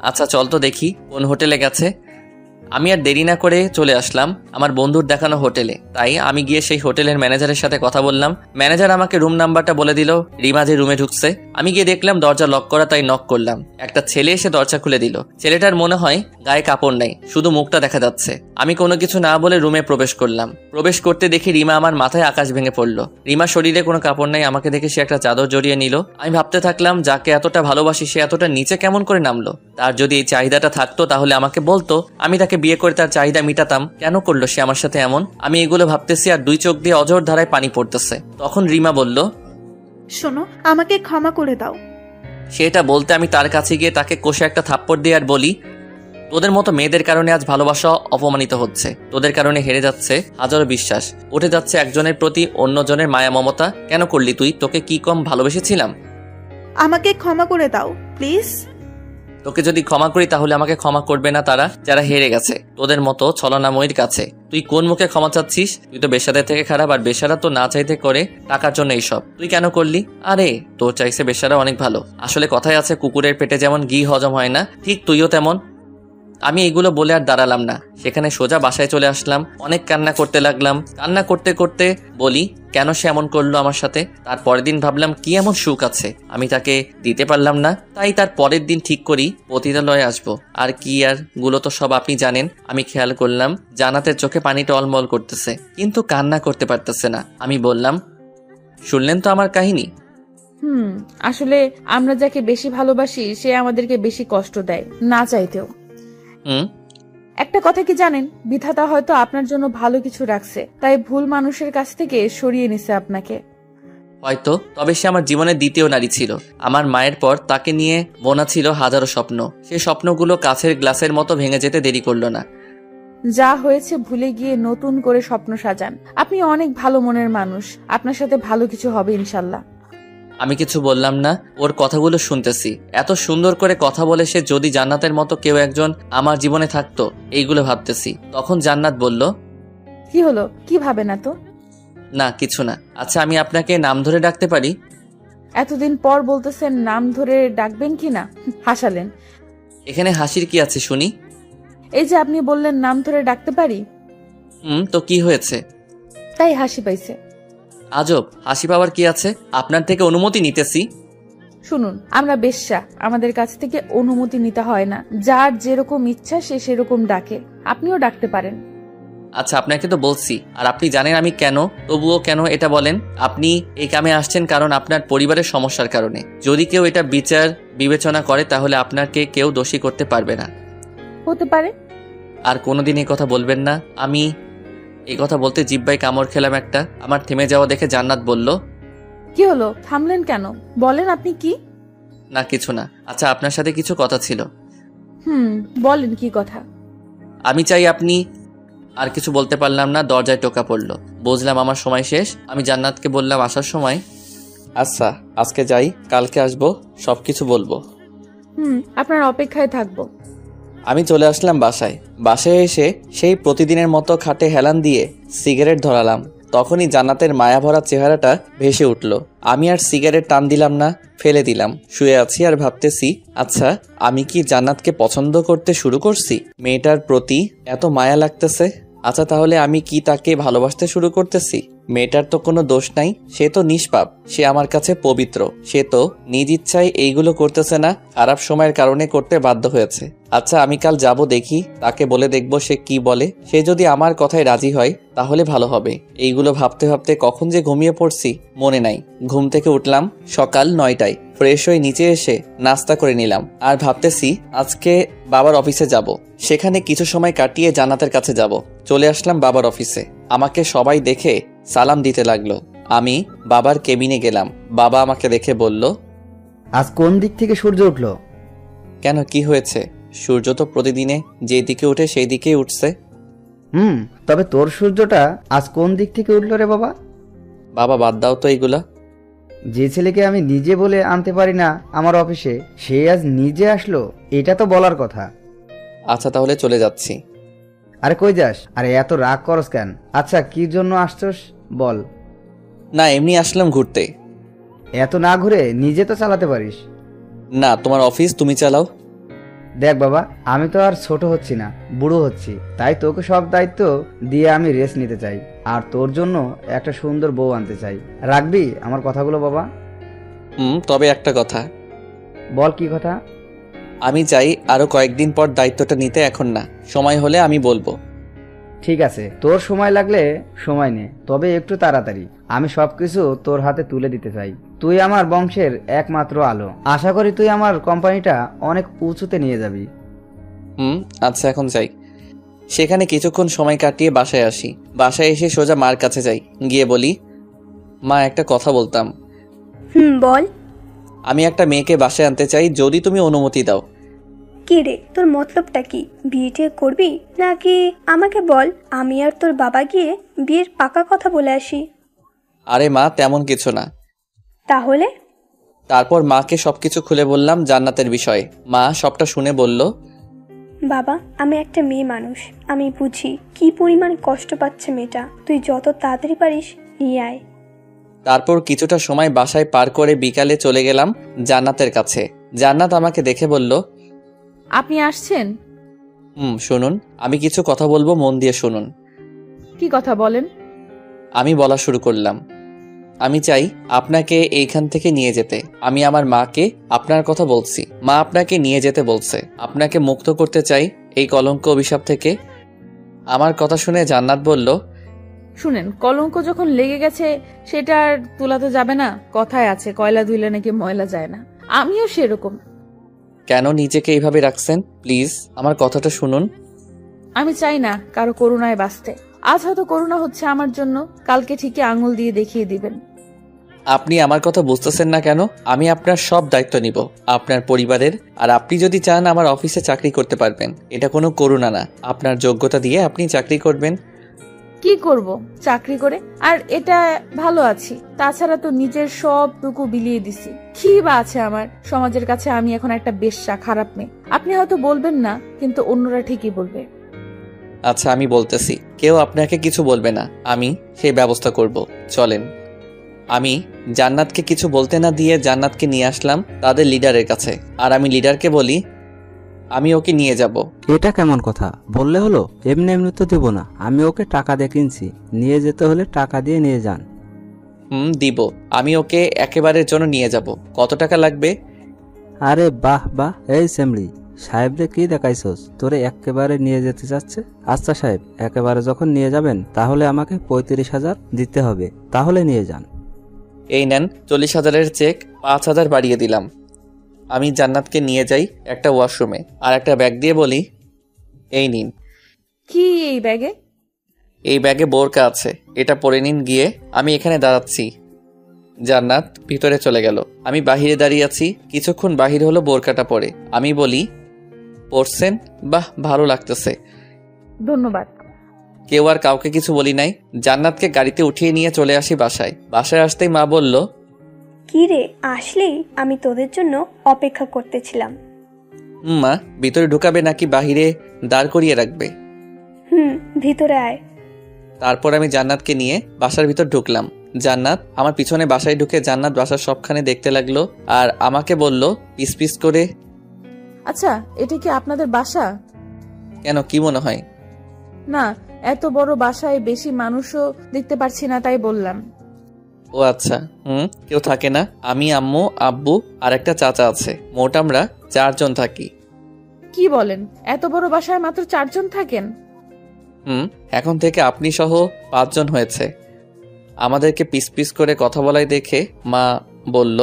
আচ্ছা চল তো দেখি কোন হোটেলে গেছে। আমি আর দেরি না করে চলে আসলাম আমার বন্ধুর দেখানো হোটেলে। তাই আমি গিয়ে সেই হোটেলের ম্যানেজারের সাথে কথা বললাম। ম্যানেজার আমাকে রুম নাম্বারটা বলে দিল। রিমা যে রুমে ঢুকছে, আমি গিয়ে দেখলাম দরজা লক করা, তাই নক করলাম। একটা ছেলে এসে দরজা খুলে দিল। ছেলেটার মনে হয় গায়ে কাপড় নেই, শুধু মুখটা দেখা যাচ্ছে। আমি কোনো কিছু না বলে রুমে প্রবেশ করলাম। প্রবেশ করতে দেখি রিমা আমার মাথায় আকাশ ভেঙে পড়লো। রিমার শরীরে কোনো কাপড় নেই, আমাকে দেখে সে একটা চাদর জড়িয়ে নিল। আমি ভাবতে থাকলাম, যাকে এতটা ভালোবাসি সে এতটা নিচে কেমন করে নামলো? তার যদি এই চাহিদাটা থাকতো তাহলে আমাকে বলতো, আমি তাকে বিয়ে করে তার চাহিদা মিটাতাম। কেন করলো সে আমার সাথে এমন? আমি এগুলো ভাবতেছি আর দুই চোখ দিয়ে অঝোর ধারায় পানি পড়তেছে। তখন রিমা বলল, শোনো, আমাকে ক্ষমা করে দাও। সেটা বলতে আমি তার কাছে গিয়ে তাকে কষে একটা থাপ্পড় দিয়ে আর বলি, তোদের মতো মেয়েদের কারণে আজ ভালোবাসা অপমানিত হচ্ছে। তোদের কারণে হেরে যাচ্ছে হাজারো বিশ্বাস, উঠে যাচ্ছে একজনের প্রতি অন্যজনের মায়া মমতা। কেন করলি তুই? তোকে কি কম ভালোবেসেছিলাম? আমাকে ক্ষমা করে দাও প্লিজ। তোকে যদি ক্ষমা করি তাহলে আমাকে ক্ষমা করবে না তারা যারা হেরে গেছে তোদের মতো ছলনাময়ীর কাছে। তুই কোন মুখে ক্ষমা চাচ্ছিস? তুই তো বেশ্যাদের থেকে খারাপ, আর বেশ্যারা তো না চাইতে করে টাকার জন্য এইসব। তুই কেন করলি? আরে তোর চাইছে বেশ্যারা অনেক ভালো। আসলে কথায় আছে, কুকুরের পেটে যেমন ঘি হজম হয় না, ঠিক তুইও তেমন। আমি এগুলো বলে আর দাঁড়ালাম না, সেখানে সোজা বাসায় চলে আসলাম। অনেক কান্না করতে লাগলাম। কান্না করতে করতে বলি, কেন সে এমন করলো আমার সাথে। তার পরের দিন ভাবলাম, কি এমন সুখ আছে আমি তাকে দিতে পারলাম না। তাই তার পরের দিন ঠিক করি পতিতালয়ে আসবো। আর কি আর গুলো তো সব আপনি জানেন। আমি খেয়াল করলাম জান্নাতের চোখে পানি টলমল করতেছে, কিন্তু কান্না করতে পারতেছে না। আমি বললাম, শুনলেন তো আমার কাহিনী? আসলে আমরা যাকে বেশি ভালোবাসি সে আমাদেরকে বেশি কষ্ট দেয়, না চাইতেও। একটা কথা কি জানেন, বিধাতা হয়তো আপনার জন্য ভালো কিছু রাখছে, তাই ভুল মানুষের কাছ থেকে সরিয়ে নিছে আপনাকে। হয়তো, তবে সে আমার জীবনের দ্বিতীয় নারী ছিল। আমার মায়ের পর তাকে নিয়ে বোনা ছিল হাজারো স্বপ্ন। সেই স্বপ্নগুলো কাছের গ্লাসের মতো ভেঙে যেতে দেরি করলো না। যা হয়েছে ভুলে গিয়ে নতুন করে স্বপ্ন সাজান। আপনি অনেক ভালো মনের মানুষ, আপনার সাথে ভালো কিছু হবে ইনশাল্লাহ। আমি কিছু বললাম না, ওর কথাগুলো শুনতেছি। এত সুন্দর করে কথা বলে সে যদি জান্নাতের মতো কেউ একজন আমার জীবনে থাকতো, এইগুলো ভাবতেছি। তখন জান্নাত বলল, কি হলো? কি ভাবে না তো? না কিছু না। আচ্ছা আমি আপনাকে নাম ধরে ডাকতে পারি? এতদিন পর বলতেছেন নাম ধরে ডাকবেন কি না? হাসালেন। এখানে হাসির কি আছে শুনি? এই যে আপনি বললেন নাম ধরে ডাকতে পারি। তো কি হয়েছে? তাই হাসি পাইছে। আজব, হাসি পাওয়ার কি আছে? আপনার থেকে অনুমতি নিতেছি। শুনুন, আমরা বেশ্যা, আমাদের কাছ থেকে অনুমতি নিতে হয় না। যার যেরকম ইচ্ছা সে সেরকম ডাকে, আপনিও ডাকতে পারেন। আচ্ছা আপনাকে তো বলছি, আর আপনি জানেন আমি কেন, তবুও কেন এটা বলেন? আপনি এই কামে আসছেন কারণ আপনার পরিবারের সমস্যার কারণে। যদি কেউ এটা বিচার বিবেচনা করে তাহলে আপনাকে কেউ দোষী করতে পারবে না। হতে পারে। আর কোনোদিন এই কথা বলবেন না। আমি এই কথা বলতে জিব্বায় কামড় খেলাম একটা। আমার থেমে যাওয়া দেখে জান্নাত বলল, কি হলো? থামলেন কেন? বলেন আপনি কি? না কিছু না। আচ্ছা আপনার সাথে কিছু কথা ছিল। বলেন কি কথা? আমি চাই আপনি। আর কিছু বলতে পারলাম না, দরজায় টোকা পড়লো। বুঝলাম আমার সময় শেষ। আমি জান্নাতকে বললাম আসার সময়, আচ্ছা আজকে যাই, কালকে আসবো, সবকিছু বলবো। আপনার অপেক্ষায় থাকবো। আমি চলে আসলাম বাসায়। বাসায় এসে সেই প্রতিদিনের মতো খাটে হেলান দিয়ে সিগারেট ধরালাম। তখনই জান্নাতের মায়া ভরা চেহারাটা ভেসে উঠল। আমি আর সিগারেট টান দিলাম না, ফেলে দিলাম। শুয়ে আছি আর ভাবতেছি, আচ্ছা আমি কি জান্নাতকে পছন্দ করতে শুরু করছি? মেয়েটার প্রতি এত মায়া লাগতেছে। আচ্ছা তাহলে আমি কি তাকে ভালোবাসতে শুরু করতেছি? মেয়েটার তো কোনো দোষ নাই, সে তো নিষ্পাপ, সে আমার কাছে পবিত্র। সে তো নিজ ইচ্ছায় এইগুলো করতেছে না, খারাপ সময়ের কারণে করতে বাধ্য হয়েছে। আচ্ছা আমি কাল যাব, দেখি তাকে বলে দেখব সে কি বলে। সে যদি আমার কথায় রাজি হয় তাহলে ভালো হবে। এইগুলো ভাবতে ভাবতে কখন যে ঘুমিয়ে পড়ছি মনে নাই। ঘুম থেকে উঠলাম সকাল 9টায়। ফ্রেশ হয়ে নিচে এসে নাস্তা করে নিলাম আর ভাবতেছি আজকে বাবার অফিসে যাব। সেখানে কিছু সময় কাটিয়ে জান্নাতের কাছে যাব। চলে আসলাম বাবার অফিসে। আমাকে সবাই দেখে সালাম দিতে লাগলো। আমি বাবার কেবিনে গেলাম। বাবা আমাকে দেখে বলল, আজ কোন দিক থেকে সূর্য উঠলো? কেন কি হয়েছে? সূর্য তো প্রতিদিনে যেই দিকে উঠে সেই দিকেই উঠছে। তবে তোর সূর্যটা আজ কোন দিক থেকে উঠলো রে বাবা? বাবা বাদ দাও তো এইগুলা। যে ছেলেকে আমি নিজে বলে আনতে পারি না আমার অফিসে, সে আজ নিজে আসলো, এটা তো বলার কথা। আচ্ছা তাহলে চলে যাচ্ছি। আরে কই যাস? আরে এত রাগ করস কেন? আচ্ছা কি জন্য আসছস বল। না এমনি আসলাম ঘুরতে। এত না ঘুরে নিজে তো চালাতে পারিস। না তোমার অফিস তুমি চালাও। দেখ বাবা, আমি তো আর ছোট হচ্ছি না, বুড়ো হচ্ছি, তাই তোকে সব দায়িত্ব দিয়ে আমি রেস্ট নিতে চাই, আর তোর জন্য একটা সুন্দর বউ আনতে চাই। রাখবি আমার কথাগুলো বাবা? তবে একটা কথা। বল কি কথা? আমি চাই আরো কয়েকদিন পর দায়িত্বটা নিতে, এখন না, সময় হলে আমি বলবো। ঠিক আছে, তোর সময় লাগলে সময় নে, তবে একটু তাড়াতাড়ি। আমি সবকিছু তোর হাতে তুলে দিতে চাই। তুই আমার বংশের একমাত্র আলো। আশা করি তুই আমার কোম্পানিটা অনেক উঁচুতে নিয়ে যাবি। আচ্ছা এখন যাই। সেখানে কিছুক্ষণ সময় কাটিয়ে বাসায় আসি। বাসায় এসে সোজা মার কাছে যাই, গিয়ে বলি, মা একটা কথা বলতাম। বল। আমি একটা মেয়েকে বাসায় আনতে চাই, যদি তুমি অনুমতি দাও। কি রে, তোর মতলবটা কি? বিয়ে করবি নাকি আমাকে বল, আমি আর তোর বাবা গিয়ে বিয়ের পাকা কথা বলে আসি। আরে মা তেমন কিছু না। তাহলে? তারপর মাকে সবকিছু খুলে বললাম জান্নাতের বিষয়ে। মা সবটা শুনে বলল, বাবা, আমি একটা মেয়ে মানুষ, আমি বুঝি কি পরিমাণ কষ্ট পাচ্ছে মেয়েটা। তুই যত তাড়াতাড়ি পারিস নিয়ে আয়। তারপর কিছুটা সময় বাসায় পার করে বিকালে চলে গেলাম জান্নাতের কাছে। জান্নাত আমাকে দেখে বলল, আপনি আসছেন? শুনুন, আমি কিছু কথা বলবো, মন দিয়ে শুনুন। কি কথা বলেন? আমি বলা শুরু করলাম, আমি চাই আপনাকে এইখান থেকে নিয়ে যেতে। আমি আমার মাকে আপনার কথা বলছি, মা আপনাকে নিয়ে যেতে বলছে। আপনাকে মুক্ত করতে চাই এই কলঙ্ক অভিশাপ থেকে। আমার কথা শুনে জান্নাত বলল, শুনেন, কলঙ্ক যখন লেগে গেছে সেটা আর তোলা তো যাবে না। কথায় আছে, কয়লা ধুইলে নাকি ময়লা যায় না। আমিও সেরকম। কেন নিজেকে এইভাবে রাখছেন? প্লিজ আমার কথাটা শুনুন। আমি চাই না কারো করুণায় বাঁচতে। আজ হয়তো করুণা হচ্ছে আমার জন্য, কালকে ঠিকই আঙুল দিয়ে দেখিয়ে দিবেন। আপনি আমার কথা বুঝতেছেন না কেন? আমি আপনার সব দায়িত্ব নিব, আপনার পরিবারের। আর আপনি যদি চান আমার অফিসে চাকরি করতে পারবেন। এটা কোনো করুণা না, আপনার যোগ্যতা দিয়ে আপনি চাকরি করবেন। কি করব চাকরি করে? আর এটা ভালো আছি, তাছাড়া তো নিজের সবটুকু বিলিয়ে দিছি। কি বা আছে আমার? সমাজের কাছে আমি এখন একটা বেশ্যা, খারাপ মেয়ে। আপনি হয়তো বলবেন না, কিন্তু অন্যরা ঠিকই বলবে। আচ্ছা আমি বলতেছি, কেউ আপনাকে কিছু বলবে না, আমি সেই ব্যবস্থা করব। চলেন। আমি জান্নাতকে কিছু বলতে না দিয়ে জান্নাতকে নিয়ে আসলাম তাদের লিডারের কাছে। আর আমি লিডারকে বলি, আমি ওকে নিয়ে যাব। এটা কেমন কথা? বললে হলো? এমনি এমনি তো দেবো না, আমি ওকে টাকা দিয়ে কিনছি। নিয়ে যেতে হলে টাকা দিয়ে নিয়ে যান। দিব। আমি ওকে একেবারের জন্য নিয়ে যাব। কত টাকা লাগবে? আরে বাহ বাহ, এই সেমলি সাহেবরে কি দেখাইছস? তোরে একেবারে নিয়ে যেতে চাচ্ছে। আচ্ছা সাহেব, একেবারে যখন নিয়ে যাবেন তাহলে আমাকে 35,000 দিতে হবে, তাহলে নিয়ে যান। এই নেন 40,000-এর চেক, 5,000 বাড়িয়ে দিলাম। আমি জান্নাতকে নিয়ে যাই একটা ওয়াশরুমে, আর একটা ব্যাগ দিয়ে বলি, এই নিন। কি এই ব্যাগে? এই ব্যাগে বোরকা আছে, এটা পরে নিন গিয়ে। আমি এখানে দাঁড়াচ্ছি। জান্নাত ভিতরে চলে গেল, আমি বাহিরে দাঁড়িয়ে আছি। কিছুক্ষণ বাহির হলো বোরকাটা পরে। আমি বলি, পরছেন? বাহ, ভালো লাগতেছে। ধন্যবাদ। কেউ আর কাউকে কিছু বলি নাই। জান্নাতকে গাড়িতে উঠিয়ে নিয়ে চলে আসি বাসায়। বাসায় আসতেই মা বলল, কি রে, আসলেই? আমি তোদের জন্য অপেক্ষা করতেছিলাম। মা ভিতরে ঢুকাবে নাকি বাহিরে দাঁড় করিয়ে রাখবে? ভিতরে আয়। তারপর আমি জান্নাতকে নিয়ে বাসার ভিতর ঢুকলাম। জান্নাত আমার পিছনে বাসায় ঢুকে জান্নাত বাসার সবখানে দেখতে লাগলো, আর আমাকে বলল পিস পিস করে, আচ্ছা এটা কি আপনাদের বাসা? কেন, কি মনে হয়? না, এত বড় বাসায় বেশি মানুষও দেখতে পারছি না, তাই বললাম। ও আচ্ছা, কেউ থাকে না। আমি, আম্মু, আব্বু আর একটা চাচা আছে। মোট আমরা 4 জন থাকি। কি বলেন? এত বড় বাসায় মাত্র 4 জন থাকেন? এখন থেকে আপনি সহ 5 জন হয়েছে। আমাদেরকে পিস পিস করে কথা বলাই দেখে মা বলল,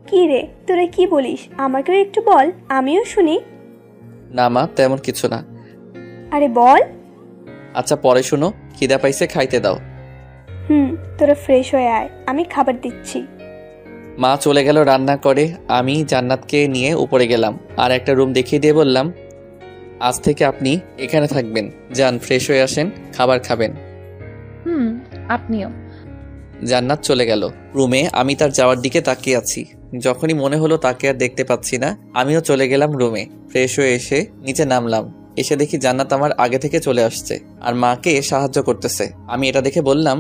কি রে, তোরা কি বলিস? আমাকেও একটু বল, আমিও শুনি। না মা, তেমন কিছু না। আরে বল। আচ্ছা পরে শুনো, খিদা পাইছে, খাইতে দাও। তোরা ফ্রেশ হয়ে আয়, আমি খাবার দিচ্ছি। মা চলে গেল রান্না করে। আমি জান্নাতকে নিয়ে উপরে গেলাম, আর একটা রুম দেখিয়ে দিয়ে বললাম, আজ থেকে আপনি এখানে থাকবেন। যান, ফ্রেশ হয়ে আসেন, খাবার খাবেন। আপনিও। জান্নাত চলে গেল রুমে। আমি তার যাওয়ার দিকে তাকিয়ে আছি। যখনই মনে হলো তাকে আর দেখতে পাচ্ছি না, আমিও চলে গেলাম রুমে। ফ্রেশ হয়ে এসে নিচে নামলাম। এসে দেখি জান্নাত আমার আগে থেকে চলে আসছে আর মাকে সাহায্য করতেছে। আমি এটা দেখে বললাম,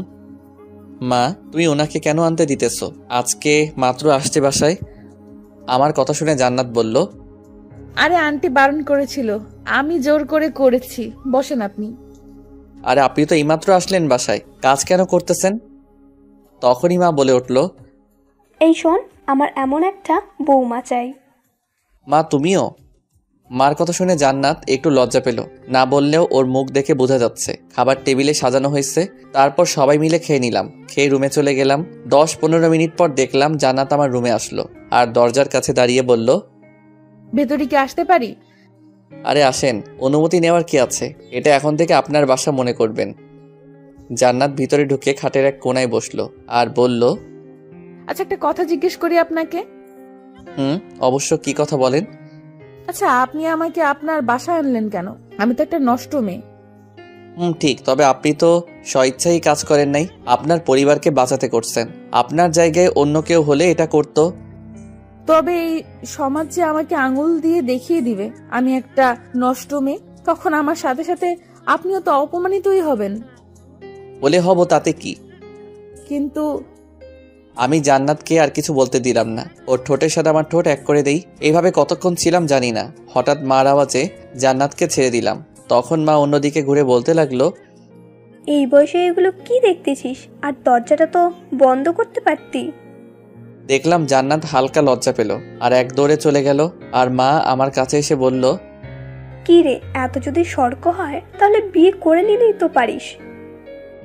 মা তুমি ওনাকে কেন আনতে দিতেছো? আজকে মাত্র আসছে বাসায়। আমার কথা শুনে জান্নাত বলল, আরে আন্টি বারণ করেছিল, আমি জোর করে করেছি। বসেন আপনি। আরে আপনি তো এইমাত্র আসলেন বাসায়, কাজ কেন করতেছেন? তখনই মা বলে উঠল, এই শোন, আমার এমন একটা বৌমা চাই। মা তুমিও? মার কথা শুনে জান্নাত একটু লজ্জা পেল। না বললেও ওর মুখ দেখে বোঝা যাচ্ছে। খাবার টেবিলে সাজানো হয়েছে, তারপর সবাই মিলে খেয়ে নিলাম। খেয়ে রুমে চলে গেলাম। 10-15 মিনিট পর দেখলাম জান্নাত আমার রুমে আসলো আর দরজার কাছে দাঁড়িয়ে বলল, ভেতরে কি আসতে পারি? আরে আসেন, অনুমতি নেওয়ার কি আছে? এটা এখন থেকে আপনার বাসা মনে করবেন। জান্নাত ভিতরে ঢুকে খাটের এক কোনায় বসলো আর বলল, আচ্ছা একটা কথা জিজ্ঞেস করি আপনাকে। অবশ্য, কি কথা বলেন। আচ্ছা আপনি আমাকে আপনার বাসায় আনলেন কেন? আমি তো একটা নষ্ট মেয়ে। ঠিক, তবে আপনি তো স্বইচ্ছাই কাজ করেন নাই, আপনার পরিবারকে বাঁচাতে করছেন। আপনার জায়গায় অন্য কেউ হলে এটা করতো। তবে এই সমাজ যে আমাকে আঙুল দিয়ে দেখিয়ে দিবে আমি একটা নষ্ট মেয়ে, তখন আমার সাথে সাথে আপনিও তো অপমানিতই হবেন। বলে হব তাতে কি? কিন্তু আমি জান্নাতকে আর কিছু বলতে দিলাম না। ওর ঠোঁটের সাথে আমার ঠোঁট এক করে দেই। এইভাবে কতক্ষণ ছিলাম জানি না। হঠাৎ মার আওয়াজে জান্নাতকে ছেড়ে দিলাম। তখন মা অন্যদিকে ঘুরে বলতে লাগলো, এই বয়সে এগুলো কি দেখতেছিস? আর দরজাটা তো বন্ধ করতে পারতি। দেখলাম জান্নাত হালকা লজ্জা পেল আর এক দৌড়ে চলে গেল। আর মা আমার কাছে এসে বলল, কি রে, এত যদি সর্ক হয় তাহলে বিয়ে করে নিলেই তো পারিস।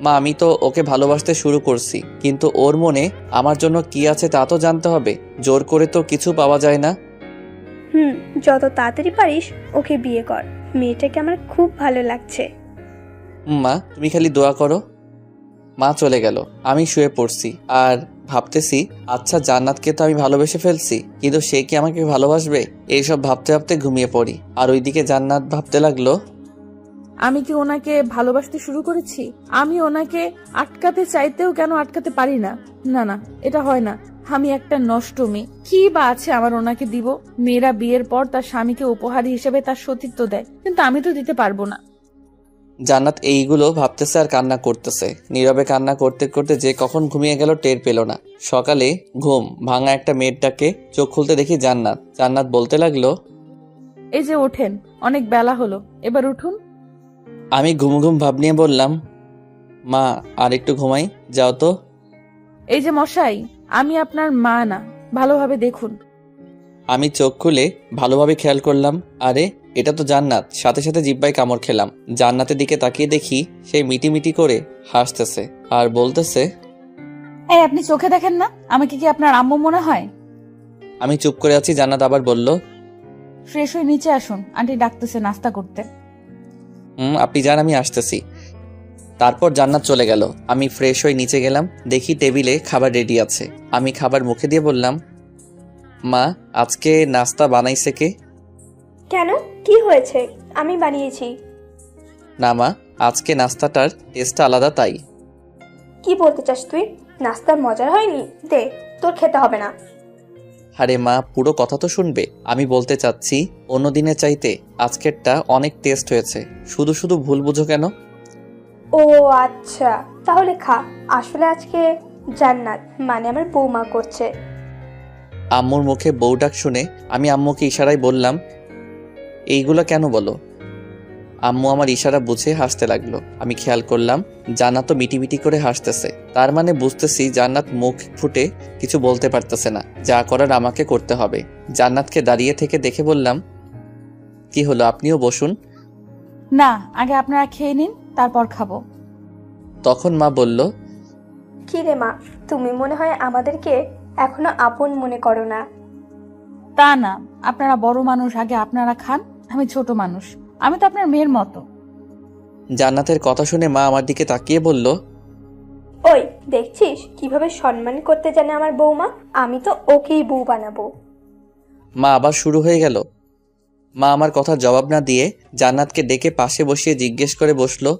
মা আমি তো ওকে ভালোবাসতে শুরু করছি, কিন্তু ওর মনে আমার জন্য কি আছে তা তো জানতে হবে। জোর করে তো কিছু পাওয়া যায় না। যত তাড়াতাড়ি পারিস ওকে বিয়ে কর। মেয়েটাকে আমার খুব ভালো লাগছে। মা তুমি খালি দোয়া করো। মা চলে গেল। আমি শুয়ে পড়ছি আর ভাবতেছি, আচ্ছা জান্নাতকে তো আমি ভালোবেসে ফেলছি, কিন্তু সে কি আমাকে ভালোবাসবে? এইসব ভাবতে ভাবতে ঘুমিয়ে পড়ি। আর ওইদিকে জান্নাত ভাবতে লাগলো, আমি কি ওনাকে ভালোবাসতে শুরু করেছি? আমি ওনাকে আটকাতে চাইতেও কেন আটকাতে পারি না? না না, এটা হয় না। আমি একটা নষ্ট মেয়ে। কি বা আছে আমার ওনাকে দিব? মেয়েরা বিয়ের পর তার স্বামীকে উপহার হিসেবে তার সতীত্ব দেয়, কিন্তু আমি তো দিতে পারবো না। জান্নাত এইগুলো ভাবতেছে আর কান্না করতেছে। নীরবে কান্না করতে করতে যে কখন ঘুমিয়ে গেল টের পেল না। সকালে ঘুম ভাঙা একটা মেয়েটাকে চোখ খুলতে দেখি জান্নাত বলতে লাগলো, এই যে ওঠেন, অনেক বেলা হলো, এবার উঠুন। আমি ঘুম ঘুম ভাব নিয়ে বললাম, মা আর একটু ঘুমাই, যাও তো। এই যে মশাই, আমি আপনার মা না, ভালোভাবে দেখুন। আমি চোখ খুলে ভালোভাবে খেয়াল করলাম, আরে এটা তো জান্নাত। সাথে সাথে জিব্বায় কামড় খেলাম। জান্নাতের দিকে তাকিয়ে দেখি সে মিটি করে হাসতেছে আর বলতেছে, এই আপনি চোখে দেখেন না? আমাকে কি আপনার আম্মু মনে হয়? আমি চুপ করে আছি। জান্নাত আবার বলল, ফ্রেশ হয়ে নিচে আসুন, আন্টি ডাকতেছে নাস্তা করতে। আপনি যান, আমি আসতেছি। তারপর জান্নাত চলে গেল। আমি ফ্রেশ হয়ে নিচে গেলাম। দেখি টেবিলে খাবার রেডি আছে। আমি খাবার মুখে দিয়ে বললাম, মা আজকে নাস্তা বানাইছে কে? কেন, কি হয়েছে? আমি বানিয়েছি। না মা, আজকে নাস্তাটার টেস্টটা আলাদা, তাই। কি বলতে চাস তুই? নাস্তার মজার হয়নি? দে, তোর খেতে হবে না। আরে মা, পুরো কথা তো শুনবে। আমি বলতে চাচ্ছি, অন্য দিনের চাইতে আজকেরটা অনেক টেস্ট হয়েছে। শুধু শুধু ভুল বুঝো কেন? ও আচ্ছা, তাহলে খা। আসলে আজকে জান্নাত মানে আমার বৌমা করছে। আম্মুর মুখে বউ ডাক শুনে আমি আম্মুকে ইশারায় বললাম, এইগুলো কেন বলো? আম্মু আমার ইশারা বুঝে হাসতে লাগলো। আমি খেয়াল করলাম জান্নাত তো মিটি করে হাসতেছে। তার মানে বুঝতেছি জান্নাত মুখ ফুটে কিছু বলতে পারতেছে না। যা করার আমাকে করতে হবে। জান্নাতকে দাঁড়িয়ে থেকে দেখে বললাম, কি হলো, আপনিও বসুন। না, আগে আপনারা খেয়ে নিন, তারপর খাবো। তখন মা বলল, কি রে মা, তুমি মনে হয় আমাদেরকে এখনো আপন মনে করো না। তা না, আপনারা বড় মানুষ, আগে আপনারা খান। আমি ছোট মানুষ, আমি তো আপনার মেয়ের মতো। জান্নাতের কথা শুনে মা আমার দিকে তাকিয়ে বলল, ওই দেখছিস কিভাবে সম্মান করতে জানে আমার বৌমা? আমি তো ওকেই বউ বানাবো। মা আবার শুরু হয়ে গেল। মা আমার কথার জবাব না দিয়ে জান্নাতকে ডেকে পাশে বসিয়ে জিজ্ঞেস করে বসলো,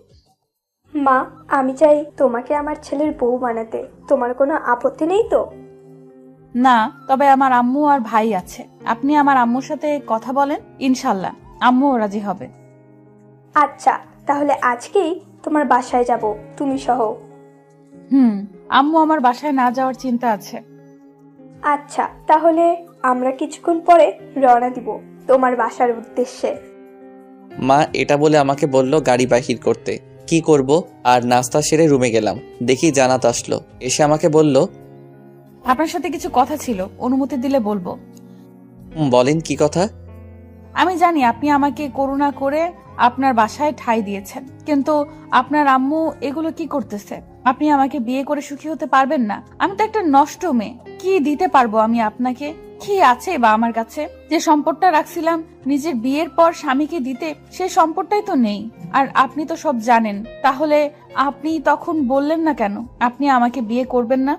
মা, আমি চাই তোমাকে আমার ছেলের বউ বানাতে। তোমার কোনো আপত্তি নেই তো? না, তবে আমার আম্মু আর ভাই আছে। আপনি আমার আম্মুর সাথে কথা বলেন, ইনশাল্লাহ আম্মুও রাজি হবে। আচ্ছা, তাহলে আজকেই তোমার বাসায় যাব, তুমি সহ। আম্মু আমার বাসায় না যাওয়ার চিন্তা আছে। আচ্ছা, তাহলে আমরা কিছুক্ষণ পরে রওনা দিব তোমার বাসার উদ্দেশ্যে। মা এটা বলে আমাকে বলল গাড়ি বাহির করতে। কি করব? আর নাস্তা সেরে রুমে গেলাম, দেখি জান্নাত আসলো। এসে আমাকে বলল, আপনার সাথে কিছু কথা ছিল, অনুমতি দিলে বলবো। বলেন কি কথা? আমি জানি আপনি আমাকে করুণা করে আপনার বাসায় ঠাঁই দিয়েছেন, কিন্তু আপনার আম্মু এগুলো কি করতেছে? আপনি আমাকে বিয়ে করে সুখী হতে পারবেন না? আমি তো একটা নষ্ট মেয়ে, কি দিতে পারবো আমি আপনাকে? কি আছে বা আমার কাছে? যে সম্পদটা রাখছিলাম নিজের বিয়ের পর স্বামীকে দিতে, সেই সম্পদটাই তো নেই। আর আপনি তো সব জানেন, তাহলে আপনি তখন বললেন না কেন আপনি আমাকে বিয়ে করবেন না?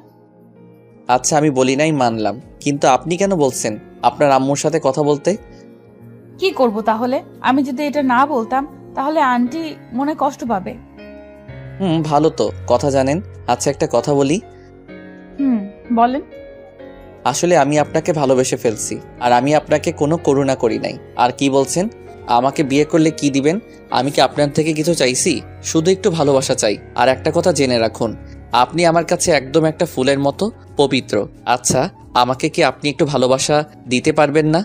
আচ্ছা আমি বলি নাই মানলাম, কিন্তু আপনি কেন বলছেন আপনার আম্মুর সাথে কথা বলতে? কি করব তাহলে? আমি যদি এটা না বলতাম তাহলে আন্টি মনে কষ্ট পাবে। ভালো তো, কথা জানেন। আচ্ছা একটা কথা বলি। বলেন। আসলে আমি আপনাকে ভালোবেসে ফেলছি, আর আমি আপনাকে কোনো করুণা করি নাই। আর কি বলছেন আমাকে বিয়ে করলে কি দিবেন? আমি কি আপনার থেকে কিছু চাইছি? শুধু একটু ভালোবাসা চাই। আর একটা কথা জেনে রাখুন, আপনি আমার কাছে একদম একটা ফুলের মতো পবিত্র। আচ্ছা আমাকে কি আপনি একটু ভালোবাসা দিতে পারবেন না?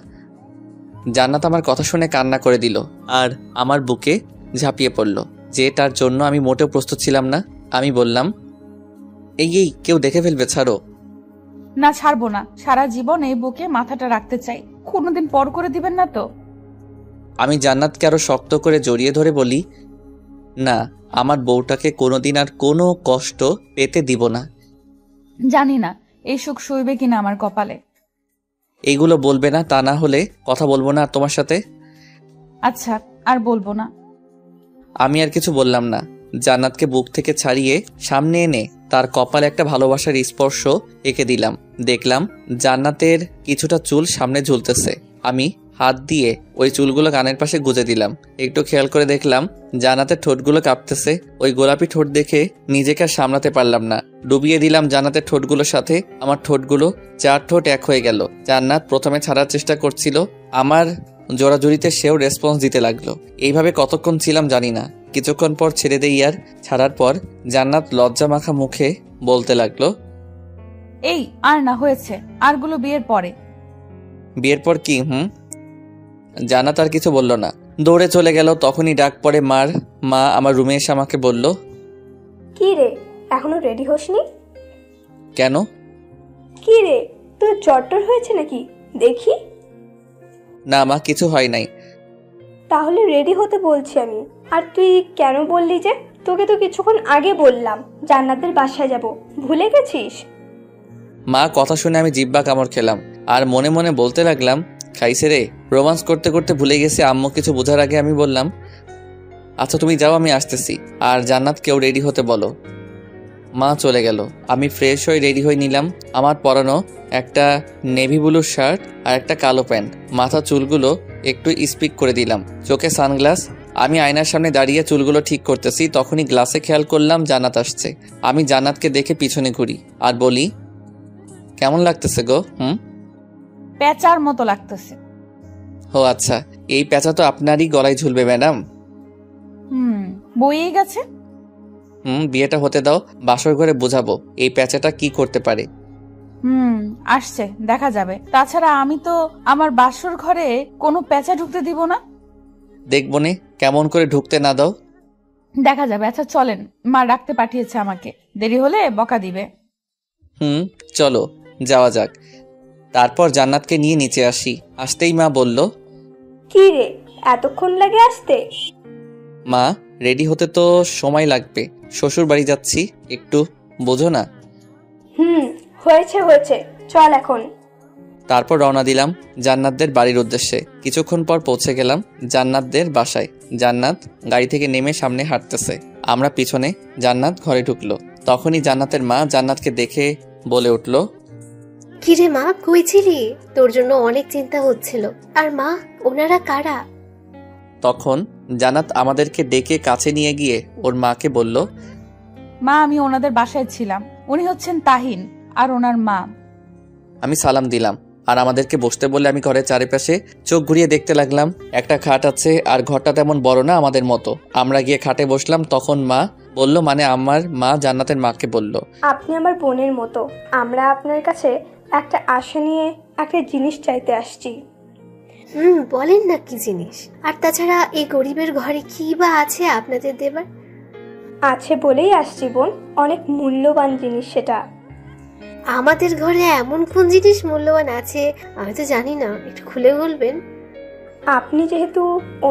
জান্নাত আমার কথা শুনে কান্না করে দিল আর আমার বুকে ঝাঁপিয়ে পড়ল, যে তার জন্য আমি মোটেও প্রস্তুত ছিলাম না। আমি বললাম, এই কেউ দেখে ফেলবে, ছাড়ো। না, ছাড়বো না। সারা জীবন এই বুকে মাথাটা রাখতে চাই। কোনোদিন পর করে দিবেন না তো? আমি জান্নাতকে আরো শক্ত করে জড়িয়ে ধরে বলি, না, আমার বউটাকে কোনোদিন আর কোনো কষ্ট পেতে দিব না। জানি না এই সুখ সইবে কিনা আমার কপালে। এইগুলো বলবে না, তা না হলে কথা বলবো না আর তোমার সাথে। আচ্ছা, আর বলবো না। আমি আর কিছু বললাম না। জান্নাতকে বুক থেকে ছাড়িয়ে সামনে এনে তার কপালে একটা ভালোবাসার স্পর্শ এঁকে দিলাম। দেখলাম জান্নাতের কিছুটা চুল সামনে ঝুলতেছে। আমি হাত দিয়ে ওই চুলগুলো কানের পাশে গুজে দিলাম। একটু খেয়াল করে দেখলাম জান্নাতের ঠোঁটগুলো কাঁপতেছে। ওই গোলাপি ঠোঁট দেখে নিজেকে আর সামলাতে পারলাম না, ডুবিয়ে দিলাম জান্নাতের ঠোঁটগুলোর সাথে। আমার ঠোঁটগুলো 4 ঠোঁট এক হয়ে গেল। জান্নাত প্রথমে ছাড়ার চেষ্টা করছিল, আমার জোড়াজুড়িতে সেও রেসপন্স দিতে লাগলো। এইভাবে কতক্ষণ ছিলাম জানি না। কিছুক্ষণ পর ছেড়ে দেই। আর ছাড়ার পর জান্নাত লজ্জা মাখা মুখে বলতে লাগলো, এই আর না, হয়েছে। আরগুলো বিয়ের পরে। বিয়ের পর কি? জান্নাত আর কিছু বলল না, দৌড়ে চলে গেল। তখনই ডাক পড়ে মার। মা আমার রুমে এসে আমাকে বলল, কি রে, এখনো রেডি হসনি? কেন? কি রে, তোর জ্বর হয়েছে নাকি? দেখি। না মা, কিছু হয় নাই। তাহলে রেডি হতে বলছি আমি। আর তুই কেন বললি যে? তোকে তো কিছুক্ষণ আগে বললাম জান্নাতের বাসায় যাব, ভুলে গেছিস? মা কথা শুনে আমি জিব্বা কামড় খেলাম আর মনে মনে বলতে লাগলাম, খাইছে রে। রোমান্স করতে করতে ভুলে গেছে। আম্মু কিছু বোঝার আগে আমি বললাম, আচ্ছা তুমি যাও, আমি আসতেছি। আর জান্নাতকেও রেডি হতে বলো। মা চলে গেল। আমি ফ্রেশ হয়ে রেডি হয়ে নিলাম। আমার পরানো একটা নেভি ব্লু শার্ট আর একটা কালো প্যান্ট। মাথা চুলগুলো একটু স্পিক করে দিলাম, চোখে সানগ্লাস। আমি আয়নার সামনে দাঁড়িয়ে চুলগুলো ঠিক করতেছি। তখনই গ্লাসে খেয়াল করলাম জান্নাত আসছে। আমি জান্নাতকে দেখে পিছনে ঘুরি আর বলি, কেমন লাগতেছে গো? পেঁচার মতো লাগতেছে। ও আচ্ছা, এই পেঁচা তো আপনারই গলায় ঝুলবে ম্যাডাম। বইয়ে গেছে। বিয়েটা হতে দাও, বাসর ঘরে বোঝাবো এই পেঁচাটা কি করতে পারে। আসছে, দেখা যাবে। তাছাড়া আমি তো আমার বাসর ঘরে কোনো পেঁচা ঢুকতে দিব না। দেখবো নে কেমন করে ঢুকতে না দাও। দেখা যাবে। আচ্ছা চলেন, মা ডাকতে পাঠিয়েছে আমাকে, দেরি হলে বকা দিবে। চলো যাওয়া যাক। তারপর জান্নাতকে নিয়ে নিচে আসি। আসতেই মা বলল, কি রে, এতক্ষণ লাগে আসতে? মা রেডি হতে তো সময় লাগবে, শ্বশুর বাড়ি যাচ্ছি, একটু বোঝো না। হয়েছে হয়েছে, চল এখন। তারপর রওনা দিলাম জান্নাতদের বাড়ির উদ্দেশ্যে। কিছুক্ষণ পর পৌঁছে গেলাম জান্নাতদের বাসায়। জান্নাত গাড়ি থেকে নেমে সামনে হাঁটতেছে, আমরা পিছনে। জান্নাত ঘরে ঢুকলো। তখনই জান্নাতের মা জান্নাতকে দেখে বলে উঠল, কিরে মা, কই ছিলি? তোর জন্য অনেক চিন্তা হচ্ছিল। আর মা, ওনারা কারা? তখন জান্নাত আমাদেরকে ডেকে কাছে নিয়ে গিয়ে ওর মাকে বলল, মা, আমি ওনাদের বাসায় ছিলাম। উনি হচ্ছেন তাহিন আর ওনার মা। আমি সালাম দিলাম আর আমাদেরকে বসতে বলে আমি ঘরের চারিপাশে চোখ ঘুরিয়ে দেখতে লাগলাম। একটা খাট আছে আর ঘরটা তেমন বড় না আমাদের মতো। আমরা গিয়ে খাটে বসলাম, তখন মা বলল, মানে আমার মা জান্নাতের মাকে বলল, আপনি আমার বোনের মতো, আমরা আপনার কাছে একটা আশা নিয়ে একটা জিনিস চাইতে আসছি। বলেন না কি জিনিস? আর তাছাড়া এই গরিবের ঘরে কি বা আছে আপনাদের দেবার? আছে বলেই আসছি বোন, অনেক মূল্যবান জিনিস সেটা। আমাদের ঘরে এমন কোন জিনিস মূল্যবান আছে আমি তো জানি না, একটু খুলে বলবেন? আপনি যেহেতু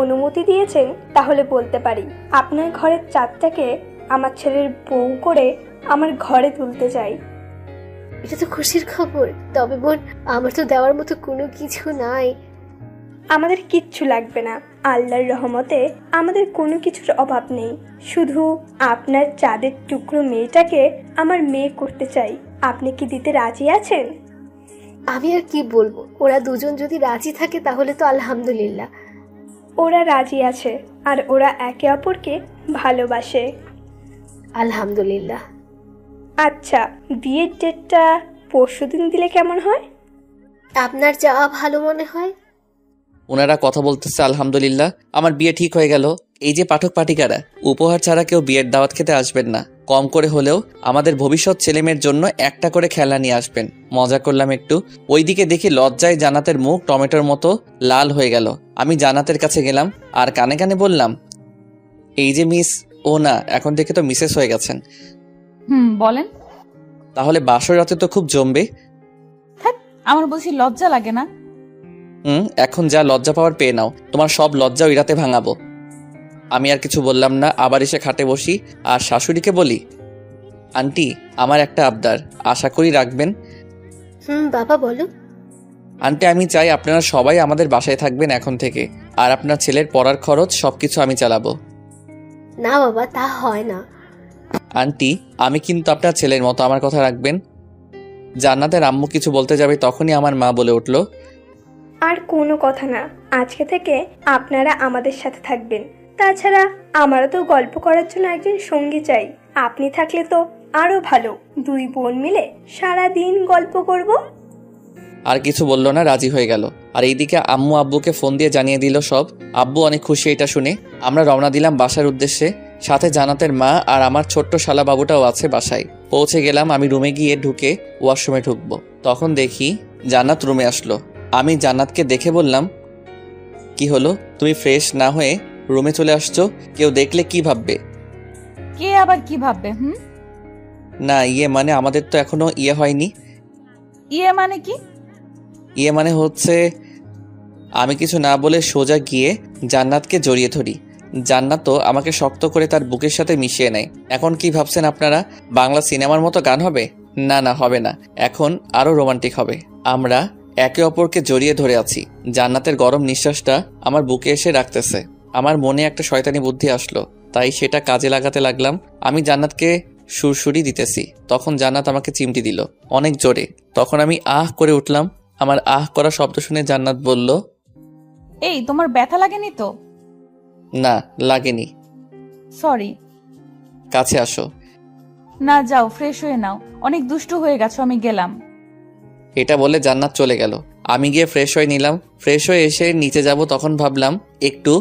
অনুমতি দিয়েছেন তাহলে বলতে পারি। আপনার ঘরের চাঁদটাকে আমার ছেলের বউ করে আমার ঘরে তুলতে চাই। এটা তো খুশির খবর। তবে বোন, আমার তো দেওয়ার মতো কোনো কিছু নাই। আমাদের কিচ্ছু লাগবে না, আল্লাহর রহমতে আমাদের কোনো কিছুর অভাব নেই। শুধু আপনার চাঁদের টুকরো মেয়েটাকে আমার মেয়ে করতে চাই। আপনি কি দিতে রাজি আছেন? আমি আর কি বলবো, ওরা দুজন যদি রাজি থাকে তাহলে তো আলহামদুলিল্লাহ। ওরা রাজি আছে আর ওরা একে অপরকে ভালোবাসে। আলহামদুলিল্লাহ। আচ্ছা, বিয়ের ডেটটা পরশুদিন দিলে কেমন হয়? আপনার যা ভালো মনে হয়। ওনারা কথা বলতেছে, আলহামদুলিল্লাহ আমার বিয়ে ঠিক হয়ে গেল। এই যে পাঠক পাঠিকারা, উপহার ছাড়া কেউ বিয়ের দাওয়াত খেতে আসবেন না। কম করে হলেও আমাদের ভবিষ্যৎ ছেলেমেয়ের জন্য একটা করে খেলা নিয়ে আসবেন। মজা করলাম একটু। ওইদিকে দেখি লজ্জায় জান্নাতের মুখ টমেটোর মতো লাল হয়ে গেল। আমি জান্নাতের কাছে গেলাম আর কানে কানে বললাম, এই যে মিস, ও না, এখন থেকে তো মিসেস হয়ে গেছেন। বলেন। তাহলে বাসর রাতে তো খুব জমবে। আমার বলছি লজ্জা লাগে না? এখন যা লজ্জা পাওয়ার পেয়ে নাও, তোমার সব লজ্জা ওই রাতে ভাঙাবো। আমি আর কিছু বললাম না, আবার এসে খাটে বসি আর শাশুড়িকে বলি, আন্টি আমার একটা আবদার, আশা করি রাখবেন। বাবা বলো। আন্টি আমি চাই আপনারা সবাই আমাদের বাসায় থাকবেন এখন থেকে, আর আপনার ছেলের পড়ার খরচ সবকিছু আমি চালাবো। না বাবা, তা হয় না। আন্টি আমি কিন্তু আপনার ছেলের মতো, আমার কথা রাখবেন। জান্নাতের আম্মু কিছু বলতে যাবে তখনই আমার মা বলে উঠল, আর কোনো কথা না, আজকে থেকে আপনারা আমাদের সাথে থাকবেন। তাছাড়া আমারও তো গল্প করার জন্য একজন সঙ্গী চাই। আপনি থাকলে তো আরো ভালো, দুই বোন মিলে সারা দিন গল্প করব। আর কিছু বললো না, রাজি হয়ে গেল। আর এইদিকে আম্মু আব্বুকে ফোন দিয়ে জানিয়ে দিল সব। আব্বু অনেক খুশি এটা শুনে। আমরা রওনা দিলাম বাসার উদ্দেশ্যে। সাথে জান্নাতের মা আর আমার ছোট্ট শালা বাবুটাও আছে বাসায়। পৌঁছে গেলাম। আমি রুমে গিয়ে ঢুকে ওয়াশরুমে ঢুকবো, তখন দেখি জান্নাত রুমে আসলো। আমি জান্নাতকে দেখে বললাম, কি হলো, তুমি ফ্রেশ না হয়ে রুমে চলে আসছো? কেউ দেখলে কি ভাববে? কে আবার কি ভাববে? না মানে আমাদের তো এখনো হয়নি। মানে কি? মানে হচ্ছে, আমি কিছু না বলে সোজা গিয়ে জান্নাতকে জড়িয়ে ধরি। জান্নাত তো আমাকে শক্ত করে তার বুকের সাথে মিশিয়ে নেয়। এখন কি ভাবছেন আপনারা, বাংলা সিনেমার মতো গান হবে? না হবে না, এখন আরো রোমান্টিক হবে। আমরা একে অপরকে জড়িয়ে ধরে আছি। জান্নাতের গরম নিঃশ্বাসটা আমার বুকে এসে রাখতেছে। আমার মনে একটা শয়তানি বুদ্ধি আসলো, তাই সেটা কাজে লাগাতে লাগলাম। আমি জান্নাতকে সুরসুরি দিতেছি, তখন জান্নাত আমাকে চিমটি দিল অনেক জোরে। তখন আমি আহ করে উঠলাম। আমার আহ করা শব্দ শুনে জান্নাত বলল, এই তোমার ব্যথা লাগেনি তো? না লাগেনি। সরি। কাছে আসো। না যাও, ফ্রেশ হয়ে নাও, অনেক দুষ্টু হয়ে গেছো, আমি গেলাম। এটা বলে জান্নাত চলে গেল। আমি গিয়ে ফ্রেশ হয়ে নিলাম। ফ্রেশ হয়ে এসে নিচে যাব, তখন ভাবলাম একটু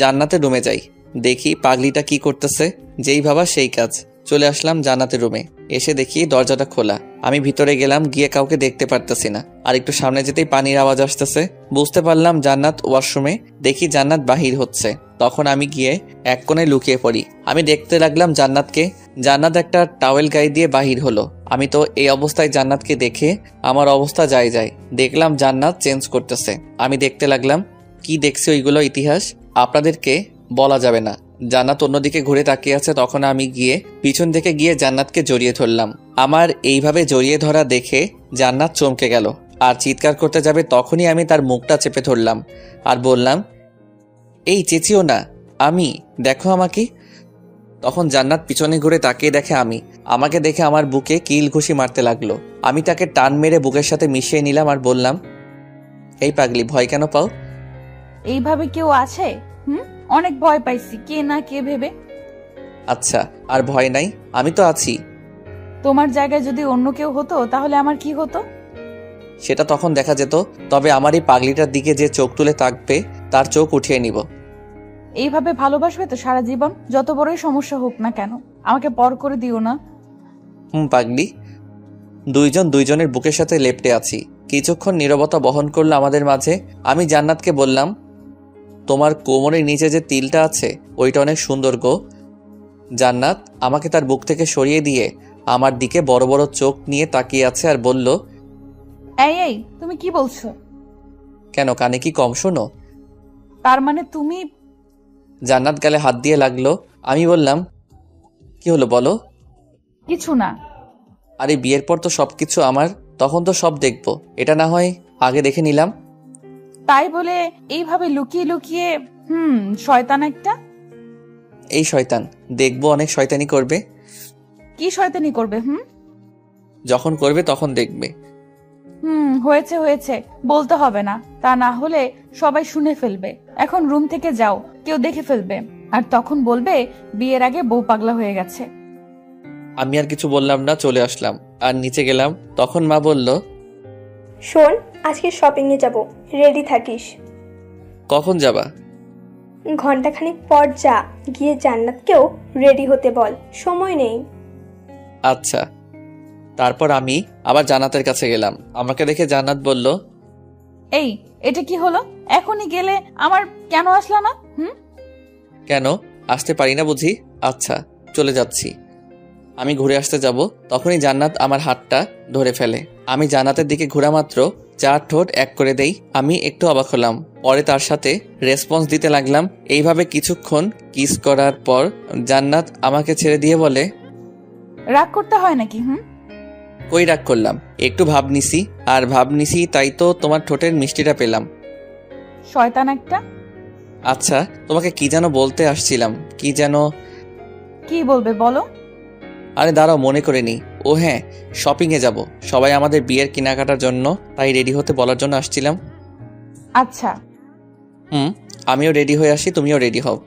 জান্নাতের রুমে যাই, দেখি পাগলিটা কি করতেছে। যেই ভাবা সেই কাজ। চলে আসলাম জান্নাতের রুমে। এসে দেখি দরজাটা খোলা। আমি ভিতরে গেলাম, গিয়ে কাউকে দেখতে পারতেছি না। আর একটু সামনে যেতেই পানির আওয়াজ আসতেছে। বুঝতে পারলাম জান্নাত ওয়াশরুমে। দেখি জান্নাত বাহির হচ্ছে। তখন আমি গিয়ে এক কোণে লুকিয়ে পড়ি। আমি দেখতে লাগলাম জান্নাতকে। জান্নাত একটা টাওয়েল গায়ে দিয়ে বাহির হলো। আমি তো এই অবস্থায় জান্নাতকে দেখে আমার অবস্থা যায়। দেখলাম জান্নাত চেঞ্জ করতেছে। আমি দেখতে লাগলাম। কি দেখছি ওইগুলো ইতিহাস আপনাদেরকে বলা যাবে না। জান্নাত অন্যদিকে ঘুরে তাকিয়ে আছে। তখন আমি গিয়ে পিছন থেকে গিয়ে জান্নাতকে জড়িয়ে ধরলাম। আমার এইভাবে জড়িয়ে ধরা দেখে জান্নাত চমকে গেল আর চিৎকার করতে যাবে, তখনই আমি তার মুখটা চেপে ধরলাম আর বললাম, এই চেঁচিও না, আমি, দেখো আমাকে। তখন জান্নাত পিছনে ঘুরে তাকিয়ে দেখে আমি। আমাকে দেখে আমার বুকে কিল ঘুষি মারতে লাগলো। আমি তাকে টান মেরে বুকের সাথে মিশিয়ে নিলাম আর বললাম, এই পাগলি, ভয় কেন পাও? এইভাবে কেউ আছে? অনেক ভয় পাইছি, কে না কে ভেবে। আচ্ছা, আর ভয় নাই, আমি তো আছি। তোমার জায়গায় যদি অন্য কেউ হতো তাহলে আমার কি হতো? সেটা তখন দেখা যেত। তবে আমার এই পাগলিটার দিকে যে চোখ তুলে তাকবে তার চোখ উঠিয়ে নিব। এইভাবে ভালোবাসবে তো সারা জীবন, যত বড়ই সমস্যা হোক না কেন। আমাকে পর করে দিও না। পাগলি। দুইজন দুইজনের বুকের সাথে লেপ্টে আছি। কিছুক্ষণ নীরবতা বহন করলো আমাদের মাঝে। আমি জান্নাতকে বললাম, তোমার কোমরের নিচে যে তিলটা আছে ওইটা অনেক সুন্দর গো। জান্নাত আমাকে তার বুক থেকে সরিয়ে দিয়ে আমার দিকে বড় বড় চোখ নিয়ে তাকিয়ে আছে আর বলল, এই তুমি কি বলছো? কেন, কানে কি কম শোনো? তার মানে তুমি? জান্নাত গালে হাত দিয়ে লাগলো। আমি বললাম, কি হলো বলো? কিছু না। আরে বিয়ের পর তো সবকিছু আমার, তখন তো সব দেখবো। এটা না হয় আগে দেখে নিলাম। তাই বলে এইভাবে লুকিয়ে লুকিয়ে? শয়তান একটা। এই শয়তান দেখবো অনেক শয়তানি করবে। কি শয়তানি করবে? যখন করবে তখন দেখবে। হয়েছে হয়েছে, বলতে হবে না। তা না হলে সবাই শুনে ফেলবে। এখন রুম থেকে যাও, কেউ দেখে ফেলবে, আর তখন বলবে বিয়ের আগে বউ পাগলা হয়ে গেছে। আমি আর কিছু বললাম না, চলে আসলাম। আর নিচে গেলাম, তখন মা বলল, শোন, আজকে শপিং এ যাব, রেডি থাকিস। কখন যাবা? ঘন্টাখানিক পর যা, গিয়ে জান্নাতকেও রেডি হতে বল, সময় নেই। আচ্ছা। তারপর আমি আবার জান্নাতের কাছে গেলাম। আমাকে দেখে জান্নাত বলল, এই এটা কি হলো? এখনই গেলে আমার কেন আসলা না? কেন আসতে পারি না বুঝি? আচ্ছা চলে যাচ্ছি। আমি ঘুরে আসতে যাব, তখনই জান্নাত আমার হাতটা ধরে ফেলে। আমি জান্নাতের দিকে ঘোরা মাত্র 4 ঠোঁট এক করে দেই। আমি একটু অবাক হলাম। পরে তার সাথে রেসপন্স দিতে লাগলাম। এইভাবে কিছুক্ষণ কিস করার পর জান্নাত আমাকে ছেড়ে দিয়ে বলে, রাগ করতে হয় নাকি? কই রাগ করলাম, একটু ভাব নিছি। আর ভাব নিছি তাই তো তোমার ঠোঁটের মিষ্টিটা পেলাম। শয়তান একটা। আচ্ছা তোমাকে কি যেন বলতে আসছিলাম, কি যেন। কি বলবে বলো? আরে দাঁড়াও, মনে করে নি। ও হ্যাঁ, শপিং এ যাব, সবাই আমাদের বিয়ের কেনাকাটার জন্য, তাই রেডি হতে বলার জন্য আসছিলাম। আচ্ছা। আমিও রেডি হয়ে আসি, তুমিও রেডি হও।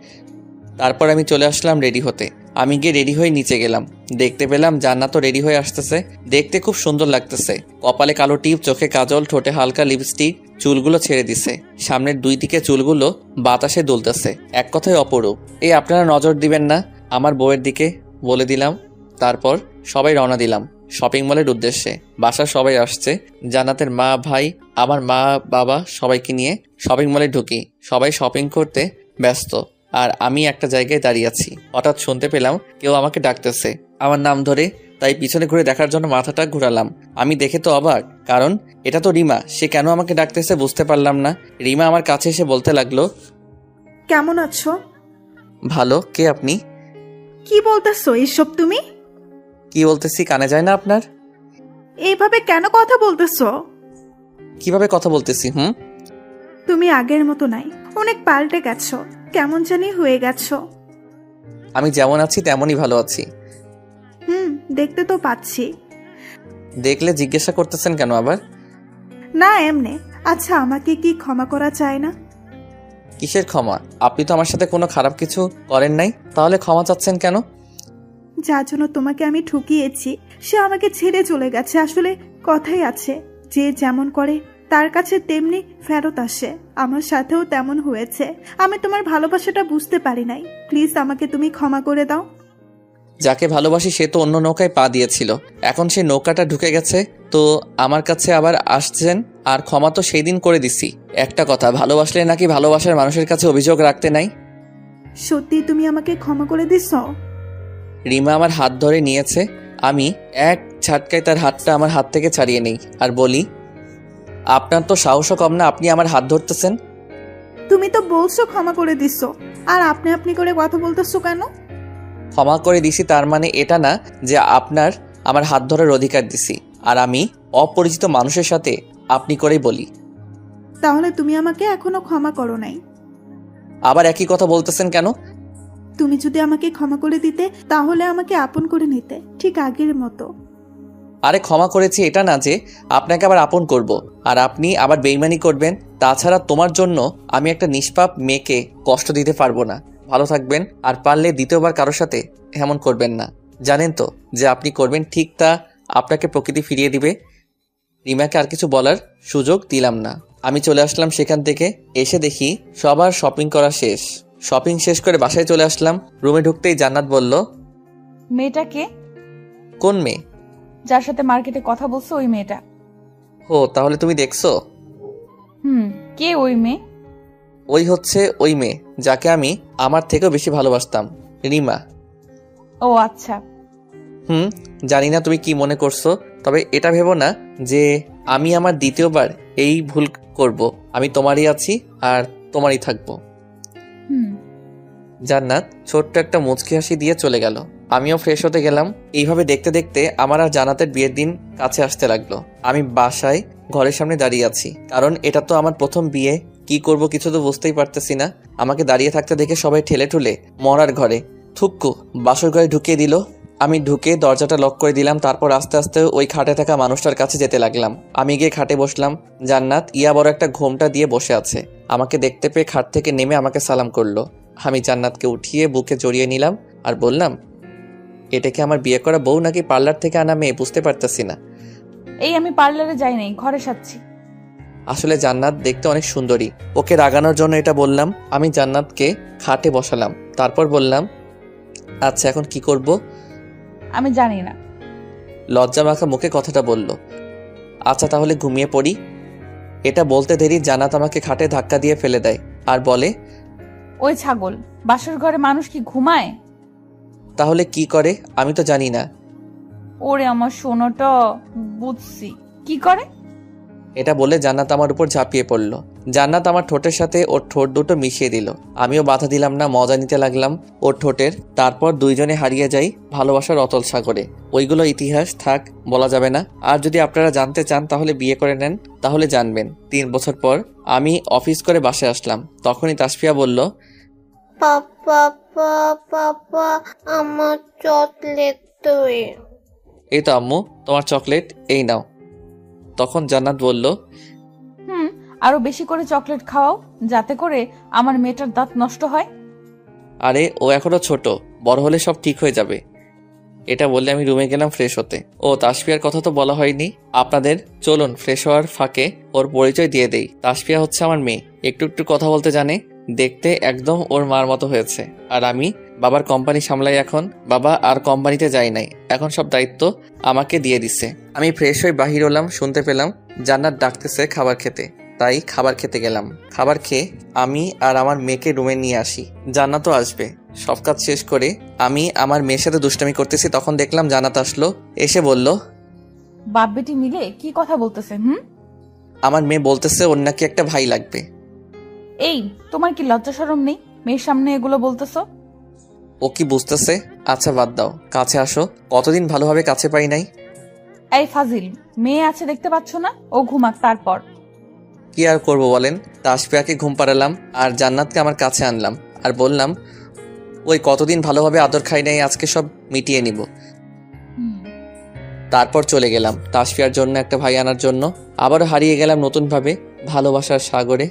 তারপর আমি চলে আসলাম রেডি হতে। আমি গিয়ে রেডি হয়ে নিচে গেলাম। দেখতে পেলাম জান্নাতও রেডি হয়ে আসতেছে। দেখতে খুব সুন্দর লাগতেছে। কপালে কালো টিপ, চোখে কাজল, ঠোঁটে হালকা লিপস্টিক, চুলগুলো ছেড়ে দিছে। সামনের 2 দিকে চুলগুলো বাতাসে দুলতেছে। এক কথায় অপরূপ। এই আপনারা নজর দিবেন না আমার বউয়ের দিকে, বলে দিলাম। তারপর সবাই রওনা দিলাম শপিং মলের উদ্দেশ্যে। বাসার সবাই আসছে, জান্নাতের মা, ভাই, আমার মা, বাবা, সবাইকে নিয়ে শপিং মলে ঢুকি। সবাই শপিং করতে ব্যস্ত, আর আমি একটা জায়গায় দাঁড়িয়ে আছি। হঠাৎ শুনতে পেলাম কেউ আমাকে ডাকতেছে আমার নাম ধরে। তাই পিছনে ঘুরে দেখার জন্য মাথাটা ঘুরালাম। আমি দেখে তো অবাক, কারণ এটা তো রিমা। সে কেন আমাকে ডাকতেছে বুঝতে পারলাম না। রিমা আমার কাছে এসে বলতে লাগলো, কেমন আছো? ভালো। কে আপনি? কি বলতেছো এসব তুমি? কি বলতেছি কানে যায় না আপনার? এইভাবে কেন কথা বলতেছো? কিভাবে কথা বলতেছি? তুমি আগের মতো নাই, অনেক পাল্টে গেছো, কেমন জানি হয়ে গেছো। আমি যেমন আছি তেমনই ভালো আছি। দেখতে তো পাচ্ছি। দেখলে জিজ্ঞাসা করতেছেন কেন আবার? না এমনি। আচ্ছা, আমাকে কি ক্ষমা করা চায় না? কিসের ক্ষমা? আপনি তো আমার সাথে কোনো খারাপ কিছু করেন নাই, তাহলে ক্ষমা চাচ্ছেন কেন? যার জন্য তোমাকে আমি ঠকিয়েছি সে আমাকে ছেড়ে চলে গেছে। আসলে কথাই আছে, যে যেমন করে তার কাছে তেমনি ফেরত আসে। আমার সাথেও তেমন হয়েছে। আমি তোমার ভালোবাসাটা বুঝতে পারি নাই। প্লিজ আমাকে তুমি ক্ষমা করে দাও। যাকে ভালোবাসি সে তো অন্য নৌকায় পা দিয়েছিল, এখন সে নৌকাটা ঢুকে গেছে, তো আমার কাছে আবার আসছেন। আর ক্ষমা তো সেই দিন করে দিছি। একটা কথা, ভালোবাসলে নাকি ভালোবাসার মানুষের কাছে অভিযোগ রাখতে নাই। সত্যি তুমি আমাকে ক্ষমা করে দিছ? রিমা আমার হাত ধরে নিয়েছে। আমি এক ঝাটকায় তার হাতটা আমার হাত থেকে ছাড়িয়ে নেই আর বলি, আপনার তো সাহসও কম না, আপনি আমার হাত ধরতেছেন। তুমি তো বলছো ক্ষমা করে দিছ, আর আপনি আপনি করে কথা বলতেছো কেন? ক্ষমা করে দিছি তার মানে এটা না যে আপনার আমার হাত ধরার অধিকার দিছি। আর আমি অপরিচিত মানুষের সাথে আপনি করেই বলি। তাহলে তুমি আমাকে এখনো ক্ষমা করো নাই? আবার একই কথা বলতেছেন কেন? তুমি যদি আমাকে ক্ষমা করে দিতে তাহলে আমাকে আপন করে নিতে, ঠিক আগের মতো। আরে ক্ষমা করেছি এটা না যে আপনাকে আবার আপন করব আর আপনি আবার বেইমানি করবেন। তাছাড়া তোমার জন্য আমি একটা নিষ্পাপ মেয়েকে কষ্ট দিতে পারবো না। ভালো থাকবেন, আর পারলে দ্বিতীয়বার কারোর সাথে এমন করবেন না। জানেন তো যে আপনি করবেন ঠিক তা আপনাকে প্রকৃতি ফিরিয়ে দিবে। রিমাকে আর কিছু বলার সুযোগ দিলাম না। আমি চলে আসলাম সেখান থেকে। এসে দেখি সবার শপিং করা শেষ। শপিং শেষ করে বাসায় চলে আসলাম। রুমে ঢুকতেই জান্নাত বলল, মেয়েটাকে? কোন মেয়ে? যার সাথে মার্কেটে কথা বলছো ওই মেয়েটা। ও, তাহলে তুমি দেখছো? কে ওই মেয়ে? ওই হচ্ছে ওই মেয়ে যাকে আমি আমার থেকেও বেশি ভালোবাসতাম, রিমা। ও আচ্ছা। জানি না তুমি কি মনে করছো, তবে এটা ভেবো না যে আমি আমার দ্বিতীয়বার এই ভুল করব। আমি তোমারই আছি আর তোমারই থাকবো। জান্নাত ছোট্ট একটা মুচকি হাসি দিয়ে চলে গেল। আমিও ফ্রেশ হতে গেলাম। এইভাবে দেখতে দেখতে আমার আর জান্নাতের বিয়ের দিন কাছে আসতে লাগলো। আমি বাসায় ঘরের সামনে দাঁড়িয়ে আছি, কারণ এটা তো আমার প্রথম বিয়ে। কি করব কিছু তো বুঝতেই পারতেছি না। আমাকে দাঁড়িয়ে থাকতে দেখে সবাই ঠেলে ঠুলে মরার ঘরে থুক্কু বাসর ঘরে ঢুকিয়ে দিল। আমি ঢুকে দরজাটা লক করে দিলাম। তারপর আস্তে আস্তে ওই খাটে থাকা মানুষটার কাছে যেতে লাগলাম। আমি গিয়ে খাটে বসলাম। জান্নাত ইয়া বড় একটা ঘোমটা দিয়ে বসে আছে। আমাকে দেখতে পেয়ে খাট থেকে নেমে আমাকে সালাম করলো। আমি জান্নাতকে উঠিয়ে বুকে জড়িয়ে নিলাম আর বললাম, এটা কি আমার বিয়ে করা বউ নাকি পার্লার থেকে আনা মেয়ে বুঝতে পারতেছি না। এই আমি পার্লারে যাই নাই, ঘরে সাচ্ছি। আসলে জান্নাত দেখতে অনেক সুন্দরী। ওকে রাগানোর জন্য এটা বললাম। আমি জান্নাতকে খাটে বসালাম। তারপর বললাম, আচ্ছা এখন কি করব? আমি জানি না। লজ্জা মাখা মুখে কথাটা বলল। আচ্ছা তাহলে ঘুমিয়ে পড়ি। এটা বলতে দেরি জান্নাত আমাকে খাটে ধাক্কা দিয়ে ফেলে দেয় আর বলে, ওই ছাগল, বাসর ঘরে মানুষ কি ঘুমায়? তাহলে কি করে? আমি তো জানি না। ওরে আমার সোনাটা, বুঝছি কি করে। এটা বলে জান্নাত আমার উপর ঝাঁপিয়ে পড়ল। জান্নাত আমার ঠোঁটের সাথে ওর ঠোঁট দুটো মিশিয়ে দিল। আমিও বাধা দিলাম না, মজা নিতে লাগলাম ওর ঠোঁটের। তারপর দুইজনে হারিয়ে যাই ভালোবাসার অতল সাগরে। ওইগুলো ইতিহাস, থাক, বলা যাবে না। আর যদি আপনারা জানতে চান তাহলে বিয়ে করে নেন, তাহলে জানবেন। 3 বছর পর আমি অফিস করে বাসায় আসলাম। তখনই তাসফিয়া বলল, পাপা পাপা আমার চকলেট তুই। এই তো আম্মু তোমার চকলেট, এই নাও। তখন জান্নাত বলল, আরো বেশি করে চকলেট খাওয়াও, যাতে করে আমার মেয়েটার দাঁত নষ্ট হয়। আরে ও এখনো ছোট, বড় হলে সব ঠিক হয়ে যাবে। এটা বললে আমি রুমে গেলাম ফ্রেশ হতে। ও তাসফিয়ার কথা তো বলা হয়নি আপনাদের। চলুন ফ্রেশ হওয়ার ফাঁকে ওর পরিচয় দিয়ে দেই। তাসফিয়া হচ্ছে আমার মেয়ে, একটু একটু কথা বলতে জানে, দেখতে একদম ওর মার মতো হয়েছে। আর আমি বাবার কোম্পানি সামলাই এখন। বাবা আর কোম্পানিতে যাই নাই, এখন সব দায়িত্ব আমাকে দিয়ে দিচ্ছে। আমি ফ্রেশ হয়ে বাহির হলাম, শুনতে পেলাম জান্নাত ডাকতেছে খাবার খেতে। তাই খাবার খেতে গেলাম। খাবার খেয়ে আমি আর আমার মেয়েকে রুমে নিয়ে আসি। জান্নাতও আসবে। সব কাজ শেষ করে আমি আমার মেয়ের সাথে দুষ্টামি করতেছি, তখন দেখলাম জান্নাত আসলো। এসে বলল, বাপ বেটি মিলে কি কথা বলতেছে? আমার মেয়ে বলতেছে ওর নাকি একটা ভাই লাগবে। এই তোমার কি লজ্জা শরম নেই? মেয়ের সামনে এগুলো বলতেছো? ও কি বুঝতেছে? আচ্ছা বাদ দাও, কাছে আসো। কতদিন ভালোভাবে কাছে পাই নাই। এই ফাজিল, মেয়ে আছে দেখতে পাচ্ছ না? ও ঘুমাক, তারপর কি আর করবো বলেন। তাসফিয়াকে ঘুম পাড়ালাম আর জান্নাতকে আমার কাছে আনলাম আর বললাম, ওই কতদিন ভালোভাবে আদর খাই নাই, আজকে সব মিটিয়ে নিব। তারপর চলে গেলাম তাসফিয়ার জন্য একটা ভাই আনার জন্য। আবারও হারিয়ে গেলাম নতুন ভাবে ভালোবাসার সাগরে।